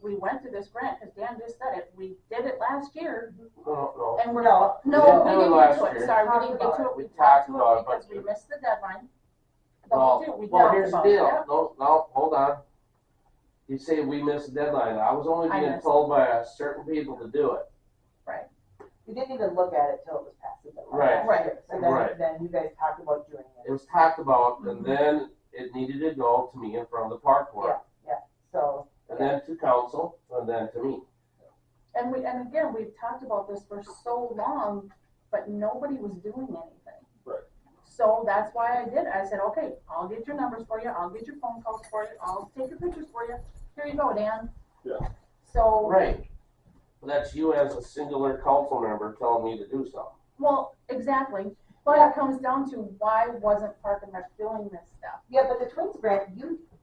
[SPEAKER 2] We went to this grant, because Dan just said it, we did it last year,
[SPEAKER 3] No,
[SPEAKER 2] and we're,
[SPEAKER 5] No.
[SPEAKER 2] no,
[SPEAKER 3] We
[SPEAKER 2] we
[SPEAKER 3] didn't do it
[SPEAKER 2] didn't get
[SPEAKER 3] last
[SPEAKER 2] to it,
[SPEAKER 3] year.
[SPEAKER 2] sorry, we
[SPEAKER 5] Talked
[SPEAKER 2] didn't get
[SPEAKER 5] about
[SPEAKER 2] to
[SPEAKER 5] it.
[SPEAKER 2] it, we
[SPEAKER 3] We
[SPEAKER 2] talked
[SPEAKER 3] talked
[SPEAKER 2] to
[SPEAKER 3] about
[SPEAKER 2] it
[SPEAKER 3] it,
[SPEAKER 2] because
[SPEAKER 3] but-
[SPEAKER 2] we missed the deadline. But we do, we
[SPEAKER 3] well,
[SPEAKER 2] talked
[SPEAKER 3] here's the
[SPEAKER 2] about it,
[SPEAKER 3] deal.
[SPEAKER 2] yeah.
[SPEAKER 3] No, hold on. You say we missed the deadline. I was only
[SPEAKER 2] I
[SPEAKER 3] being
[SPEAKER 2] missed.
[SPEAKER 3] told by certain people to do it.
[SPEAKER 5] You didn't even look at it till it was passed.
[SPEAKER 3] Right.
[SPEAKER 2] Right.
[SPEAKER 5] So
[SPEAKER 3] Right.
[SPEAKER 5] then you guys talked about doing
[SPEAKER 3] It
[SPEAKER 5] it.
[SPEAKER 3] was talked about,
[SPEAKER 2] Mm-hmm.
[SPEAKER 3] and then it needed to go to me in front of the park board,
[SPEAKER 5] So,
[SPEAKER 3] and then to council, and then to me.
[SPEAKER 2] And again, we've talked about this for so long, but nobody was doing anything.
[SPEAKER 4] Right.
[SPEAKER 2] So that's why I did, I said, okay, I'll get your numbers for you, I'll get your phone calls for you, I'll take your pictures for you, here you go, Dan.
[SPEAKER 4] Yeah.
[SPEAKER 2] So,
[SPEAKER 3] Right. That's you as a singular council member telling me to do something.
[SPEAKER 2] well, exactly, but it comes down to why wasn't Park and Rec doing this stuff?
[SPEAKER 5] Yeah, but the Twins grant,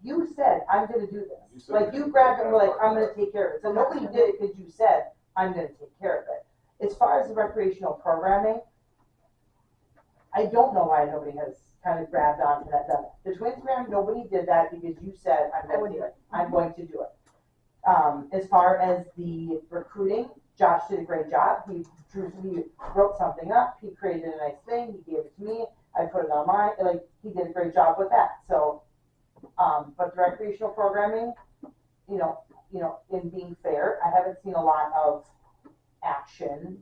[SPEAKER 5] you said, I'm gonna do this.
[SPEAKER 4] You said
[SPEAKER 5] Like, you grabbed it and were like, I'm gonna take care of it. So nobody did it because you said, I'm gonna take care of it. As far as the recreational programming, I don't know why nobody has kind of grabbed onto that, done it. The Twins grant, nobody did that because you said,
[SPEAKER 2] I would do it.
[SPEAKER 5] I'm going to do it. As far as the recruiting, Josh did a great job. He wrote something up, he created a nice thing, he gave it to me, I put it on mine, like, he did a great job with that, so. But the recreational programming, you know, in being fair, I haven't seen a lot of action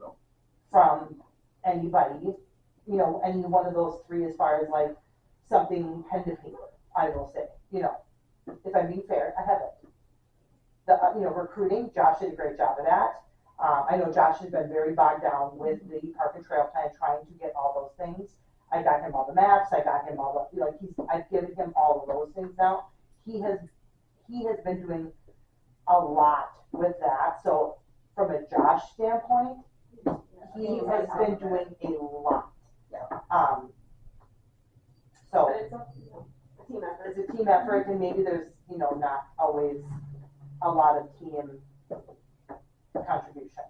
[SPEAKER 5] from anybody, you know, any one of those three as far as like something pen to paper, I will say, you know, if I'm being fair, I haven't. The, recruiting, Josh did a great job of that. I know Josh has been very bogged down with the park and trail plan, trying to get all those things. I got him all the maps, I got him all the, I've given him all of those things now. He has been doing a lot with that, so from a Josh standpoint, he has been doing a lot. So
[SPEAKER 6] But it's a team effort.
[SPEAKER 5] it's a team effort, and maybe there's, not always a lot of team contribution.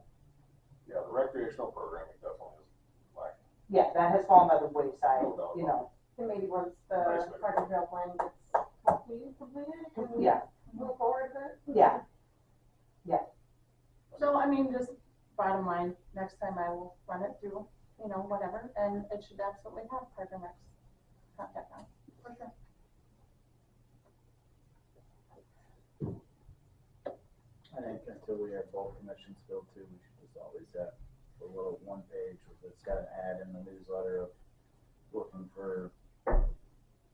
[SPEAKER 4] Yeah, the recreational programming definitely is lacking.
[SPEAKER 5] Yeah, that has fallen by the wayside,
[SPEAKER 4] No doubt.
[SPEAKER 6] And maybe once the
[SPEAKER 4] Nice.
[SPEAKER 6] park and trail plan gets completed, can we
[SPEAKER 5] Yeah,
[SPEAKER 6] move forward with it?
[SPEAKER 5] yeah.
[SPEAKER 2] So, I mean, just bottom line, next time I will run it through, whatever, and it should absolutely have Park and Rec's contact on, for sure.
[SPEAKER 1] I think until we have both commissions filled too, we should just always have a little one page that's got an ad in the newsletter of looking for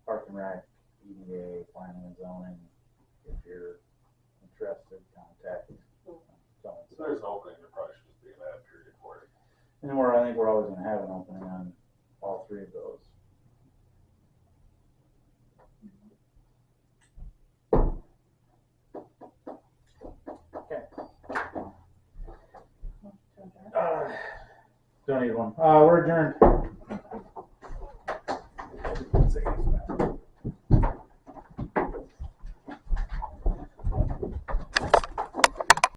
[SPEAKER 1] Park and Rec, EDA, planning and zoning. If you're interested, contact someone.
[SPEAKER 4] So there's an opening, there probably should just be an ad period for it.
[SPEAKER 1] And I think we're always gonna have an opening on all three of those. Don't need one. We're adjourned.